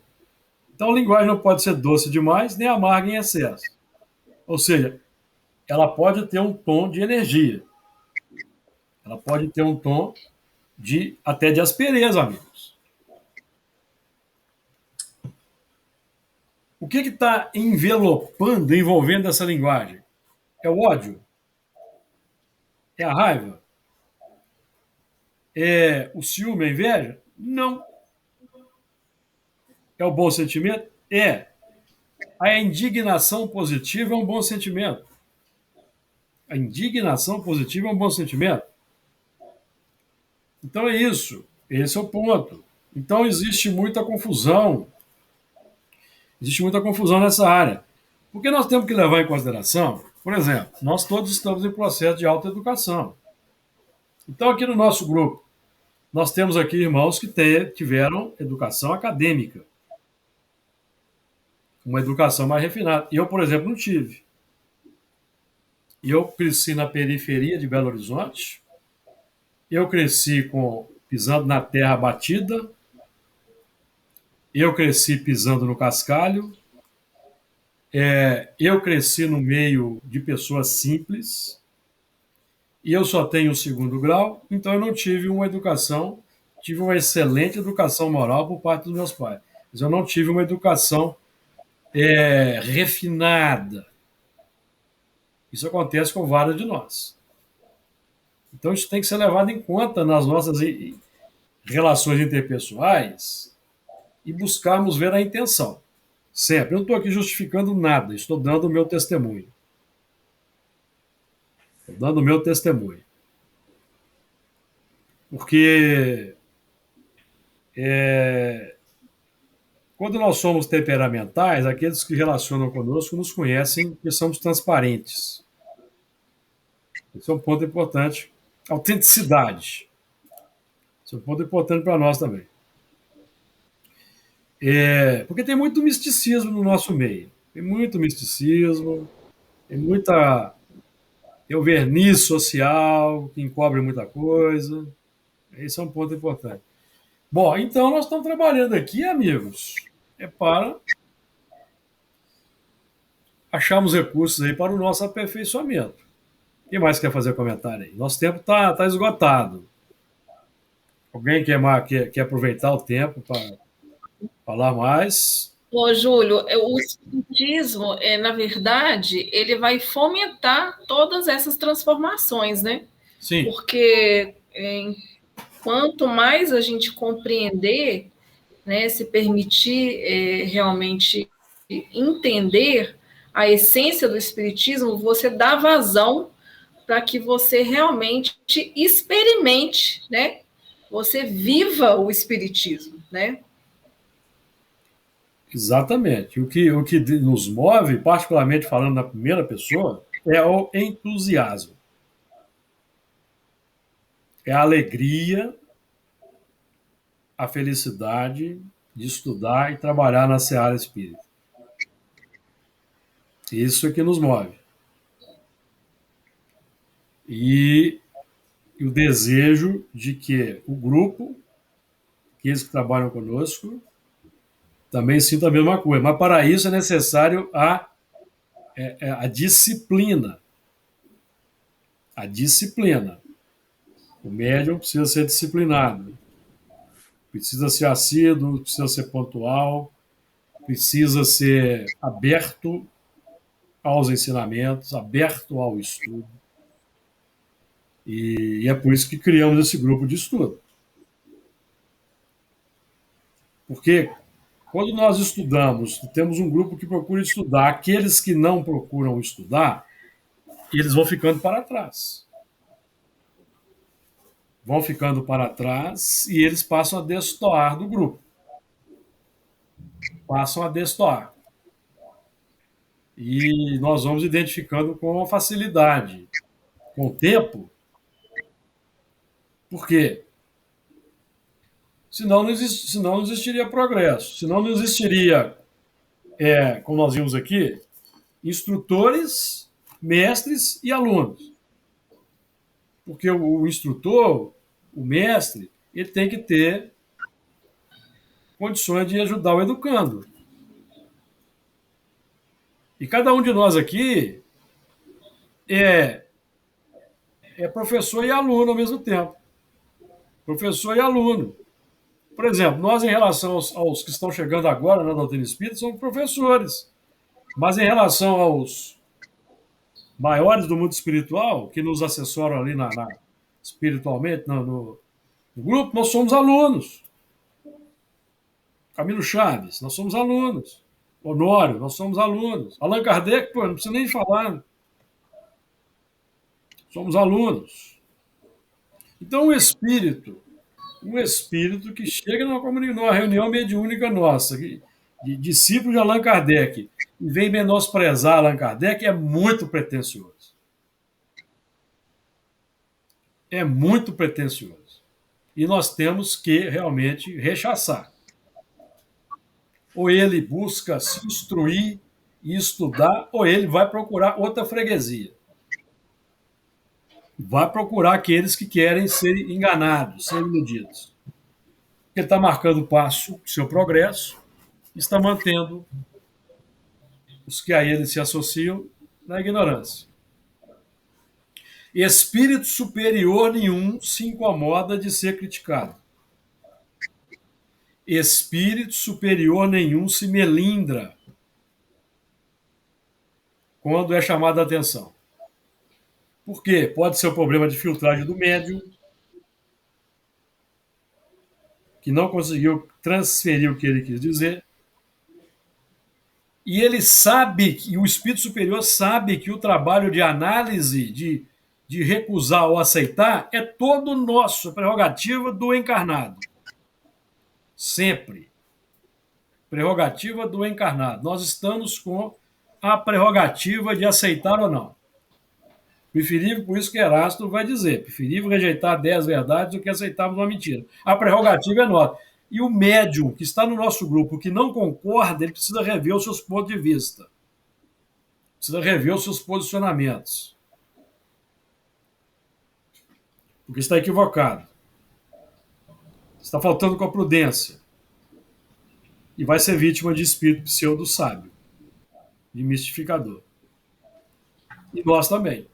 Então a linguagem não pode ser doce demais, nem amarga em excesso. Ou seja, ela pode ter um tom de energia. Ela pode ter um tom até de aspereza, amigos. O que está envolvendo essa linguagem? É o ódio? É a raiva? É o ciúme, a inveja? Não. É o bom sentimento? É. A indignação positiva é um bom sentimento. A indignação positiva é um bom sentimento. Então é isso. Esse é o ponto. Então existe muita confusão. Existe muita confusão nessa área. Porque nós temos que levar em consideração, por exemplo, nós todos estamos em processo de autoeducação. Então aqui no nosso grupo, nós temos aqui irmãos que tiveram educação acadêmica. Uma educação mais refinada. Eu, por exemplo, não tive. Eu cresci na periferia de Belo Horizonte. Eu cresci pisando na terra batida. Eu cresci pisando no cascalho. Eu cresci no meio de pessoas simples. E eu só tenho o 2º grau, então eu não tive tive uma excelente educação moral por parte dos meus pais. Mas eu não tive uma educação refinada. Isso acontece com vários de nós. Então isso tem que ser levado em conta nas nossas relações interpessoais e buscarmos ver a intenção. Sempre. Eu não estou aqui justificando nada, estou dando o meu testemunho. Estou dando o meu testemunho. Porque quando nós somos temperamentais, aqueles que relacionam conosco nos conhecem que somos transparentes. Esse é um ponto importante. Autenticidade. Esse é um ponto importante para nós também. Porque tem muito misticismo no nosso meio. Tem muito misticismo, tem tem o verniz social que encobre muita coisa. Esse é um ponto importante. Bom, então nós estamos trabalhando aqui, amigos, para acharmos recursos aí para o nosso aperfeiçoamento. Quem mais quer fazer comentário aí? Nosso tempo está esgotado. Alguém quer aproveitar o tempo para falar mais? Ô, Júlio, o espiritismo, na verdade, ele vai fomentar todas essas transformações, né? Sim. Porque quanto mais a gente compreender, né, se permitir realmente entender a essência do espiritismo, você dá vazão para que você realmente experimente, né? Você viva o espiritismo, né? Exatamente. O que nos move, particularmente falando na primeira pessoa, é o entusiasmo. É a alegria, a felicidade de estudar e trabalhar na seara espírita. Isso é que nos move. E o desejo de que o grupo, aqueles que trabalham conosco, também sintam a mesma coisa. Mas para isso é necessário a disciplina. A disciplina. O médium precisa ser disciplinado. Precisa ser assíduo, precisa ser pontual, precisa ser aberto aos ensinamentos, aberto ao estudo. E é por isso que criamos esse grupo de estudo. Porque quando nós estudamos, temos um grupo que procura estudar, aqueles que não procuram estudar, eles vão ficando para trás. Vão ficando para trás e eles passam a destoar do grupo. Passam a destoar. E nós vamos identificando com facilidade, com o tempo. Por quê? Senão não existiria progresso. Senão não existiria, como nós vimos aqui, instrutores, mestres e alunos. Porque o instrutor, o mestre, ele tem que ter condições de ajudar o educando. E cada um de nós aqui é professor e aluno ao mesmo tempo. Professor e aluno. Por exemplo, nós, em relação aos que estão chegando agora na doutrina espírita, somos professores. Mas em relação aos maiores do mundo espiritual, que nos assessoram ali espiritualmente no grupo, nós somos alunos. Camilo Chaves, nós somos alunos. Honório, nós somos alunos. Allan Kardec, não precisa nem falar. Somos alunos. Então, um espírito que chega numa reunião mediúnica nossa, de discípulo de Allan Kardec, e vem menosprezar Allan Kardec, é muito pretensioso. É muito pretensioso. E nós temos que realmente rechaçar. Ou ele busca se instruir e estudar, ou ele vai procurar outra freguesia. Vai procurar aqueles que querem ser enganados, ser iludidos. Ele está marcando o passo do seu progresso, está mantendo os que a ele se associam na ignorância. Espírito superior nenhum se incomoda de ser criticado. Espírito superior nenhum se melindra quando é chamado a atenção. Por quê? Pode ser o problema de filtragem do médium, que não conseguiu transferir o que ele quis dizer. E ele sabe, e o espírito superior sabe que o trabalho de análise, de recusar ou aceitar, é todo nosso, prerrogativa do encarnado. Sempre. Prerrogativa do encarnado. Nós estamos com a prerrogativa de aceitar ou não. Preferível, por isso que Erasto vai dizer, preferível rejeitar 10 verdades do que aceitarmos uma mentira. A prerrogativa é nossa. E o médium que está no nosso grupo, que não concorda, ele precisa rever os seus pontos de vista. Precisa rever os seus posicionamentos. Porque está equivocado. Está faltando com a prudência. E vai ser vítima de espírito pseudo-sábio, de mistificador. E nós também.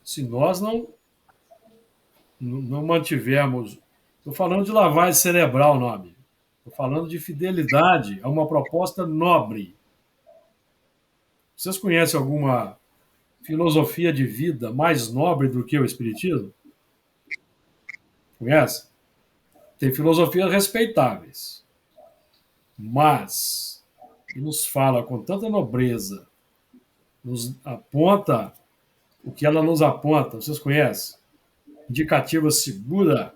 Se nós não mantivermos... Estou falando de lavagem cerebral, nome. Estou falando de fidelidade a uma proposta nobre. Vocês conhecem alguma filosofia de vida mais nobre do que o Espiritismo? Conhece? Tem filosofias respeitáveis. Mas, que nos fala com tanta nobreza, nos aponta o que ela nos aponta, vocês conhecem? Indicativa segura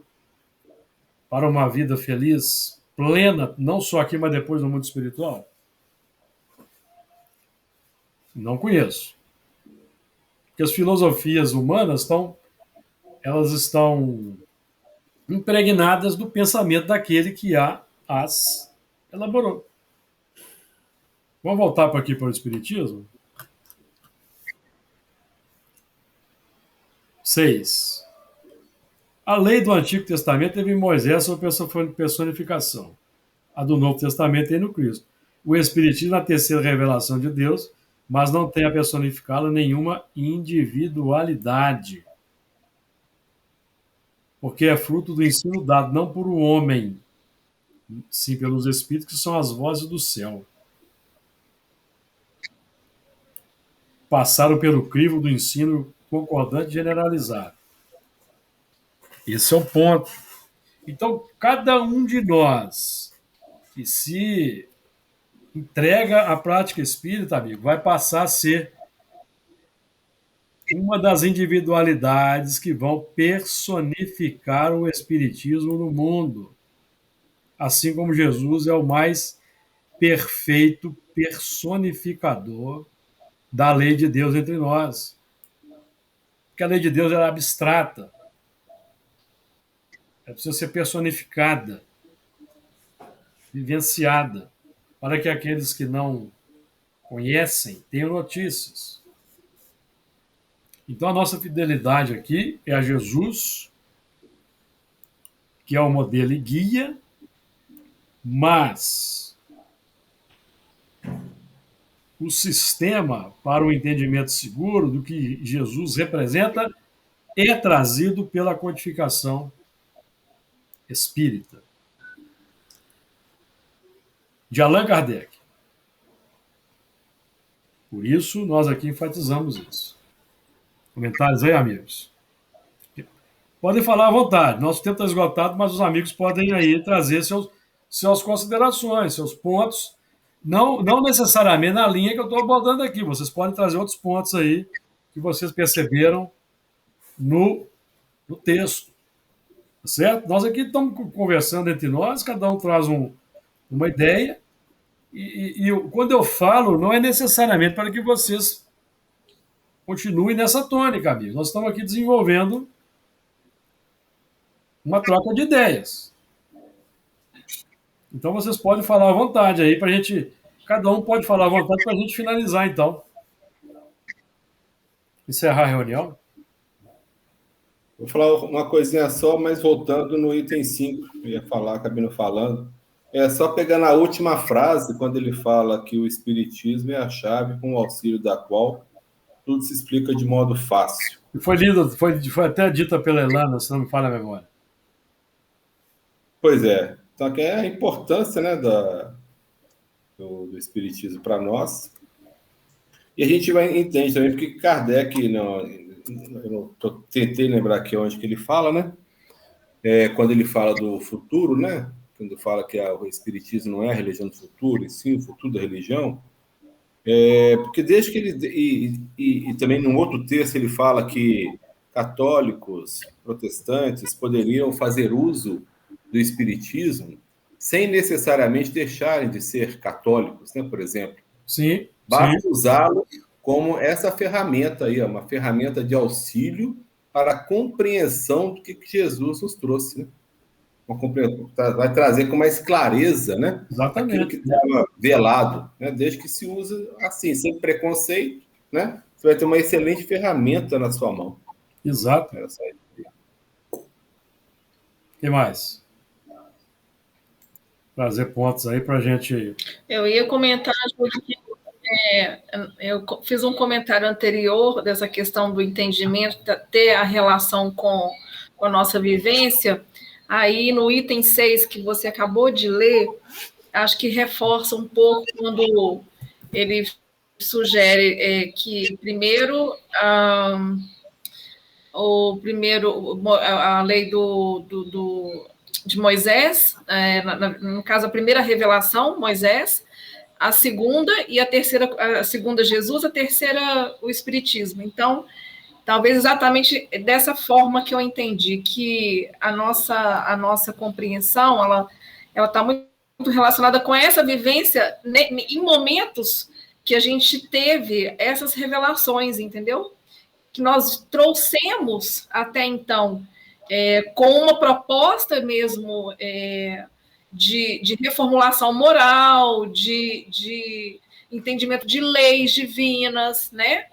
para uma vida feliz, plena, não só aqui, mas depois no mundo espiritual? Não conheço. Porque as filosofias humanas elas estão impregnadas do pensamento daquele que as elaborou. Vamos voltar para aqui para o Espiritismo? 6. A lei do Antigo Testamento teve em Moisés sua personificação. A do Novo Testamento tem no Cristo. O Espiritismo é a terceira revelação de Deus, mas não tem a personificá-la nenhuma individualidade. Porque é fruto do ensino dado não por um homem, sim pelos Espíritos, que são as vozes do céu. Passaram pelo crivo do ensino concordante generalizado. Esse é o ponto. Então, cada um de nós que se entrega à prática espírita, amigo, vai passar a ser uma das individualidades que vão personificar o espiritismo no mundo. Assim como Jesus é o mais perfeito personificador da lei de Deus entre nós. Porque a lei de Deus era abstrata. Ela precisa ser personificada, vivenciada, para que aqueles que não conhecem tenham notícias. Então, a nossa fidelidade aqui é a Jesus, que é o modelo e guia, mas o sistema para o entendimento seguro do que Jesus representa é trazido pela codificação espírita. De Allan Kardec. Por isso, nós aqui enfatizamos isso. Comentários aí, amigos? Podem falar à vontade. Nosso tempo está esgotado, mas os amigos podem aí trazer suas considerações, seus pontos, não necessariamente na linha que eu estou abordando aqui. Vocês podem trazer outros pontos aí que vocês perceberam no texto. Certo? Nós aqui estamos conversando entre nós, cada um traz uma ideia, e quando eu falo, não é necessariamente para que vocês continuem nessa tônica, amigos. Nós estamos aqui desenvolvendo uma troca de ideias. Então, vocês podem falar à vontade aí, para a gente... Cada um pode falar à vontade para a gente finalizar, então. Encerrar a reunião. Vou falar uma coisinha só, mas voltando no item 5, eu ia falar, acabei não falando. É só pegando a última frase, quando ele fala que o Espiritismo é a chave com o auxílio da qual tudo se explica de modo fácil. E foi lido, foi até dita pela Elana, se não me falha a memória. Pois é. Então, aqui é a importância, né, do Espiritismo para nós. E a gente vai entender também, porque Kardec, tentei lembrar aqui onde que ele fala, né? Quando ele fala do futuro, né? Quando fala que o Espiritismo não é a religião do futuro, e sim o futuro da religião, porque desde que ele... E também num outro texto ele fala que católicos, protestantes poderiam fazer uso do Espiritismo sem necessariamente deixarem de ser católicos, né? Por exemplo. Sim. Basta usá-lo como essa ferramenta aí, uma ferramenta de auxílio para a compreensão do que Jesus nos trouxe, né? vai trazer com mais clareza, né? Exatamente. Aquilo que estava velado, né? Desde que se use assim, sem preconceito, né? Você vai ter uma excelente ferramenta na sua mão. Exato. O que mais? Trazer pontos aí para a gente... Eu ia comentar, Júlio, que eu fiz um comentário anterior dessa questão do entendimento, ter a relação com a nossa vivência. Aí, no item 6 que você acabou de ler, acho que reforça um pouco quando ele sugere que, primeiro, a lei de Moisés, no caso, a primeira revelação, Moisés, a segunda e a terceira, a segunda Jesus, a terceira o Espiritismo. Então, talvez exatamente dessa forma que eu entendi, que a nossa compreensão, ela está muito relacionada com essa vivência em momentos que a gente teve essas revelações, entendeu? Que nós trouxemos até então com uma proposta mesmo de reformulação moral, de entendimento de leis divinas, né?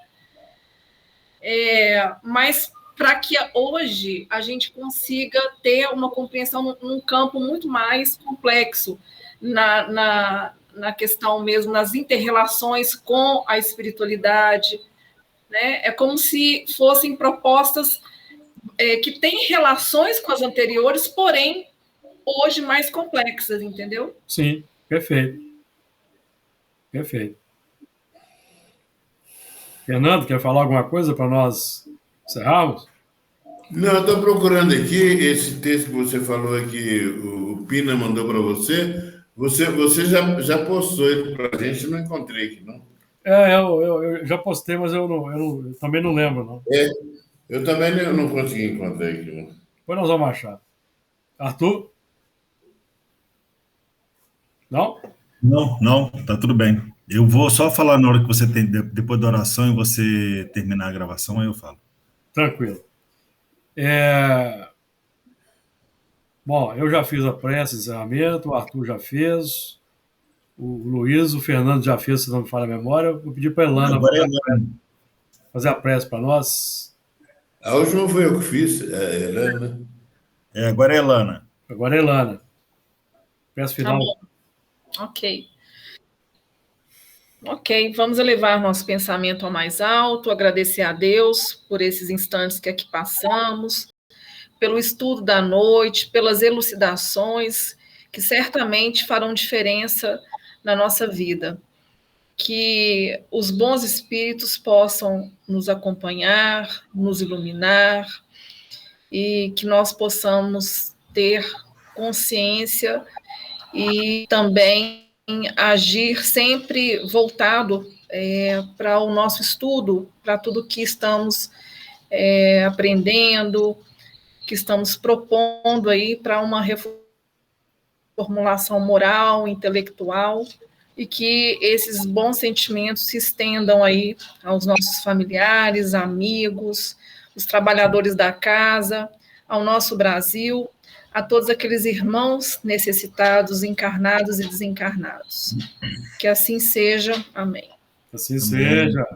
Mas para que hoje a gente consiga ter uma compreensão num campo muito mais complexo, na questão mesmo, nas inter-relações com a espiritualidade, né? É como se fossem propostas que têm relações com as anteriores, porém, hoje mais complexas, entendeu? Sim, perfeito. Perfeito. Fernando, quer falar alguma coisa para nós encerrarmos? Não, eu estou procurando aqui esse texto que você falou aqui, o Pina mandou para você. Você já postou ele para a gente, não encontrei aqui, não. Eu já postei, mas eu também não lembro, não. Eu também não consegui encontrar aqui, não. Depois nós vamos achar. Arthur? Não? Não, tá tudo bem. Eu vou só falar na hora que você tem, depois da oração e você terminar a gravação, aí eu falo. Tranquilo. Bom, eu já fiz a prece de encerramento, o Arthur já fez, o Luiz, o Fernando já fez, se não me falha a memória. Eu vou pedir para a Elana fazer a prece para nós. A última foi eu que fiz, Helena. Agora é a Elana. Agora é a Elana. Prece final. Tá bom. Ok, vamos elevar nosso pensamento ao mais alto, agradecer a Deus por esses instantes que aqui passamos, pelo estudo da noite, pelas elucidações que certamente farão diferença na nossa vida. Que os bons espíritos possam nos acompanhar, nos iluminar, e que nós possamos ter consciência e também agir sempre voltado para o nosso estudo, para tudo que estamos aprendendo, que estamos propondo aí para uma reformulação moral, intelectual, e que esses bons sentimentos se estendam aí aos nossos familiares, amigos, os trabalhadores da casa, ao nosso Brasil, a todos aqueles irmãos necessitados, encarnados e desencarnados. Que assim seja. Amém. Assim seja.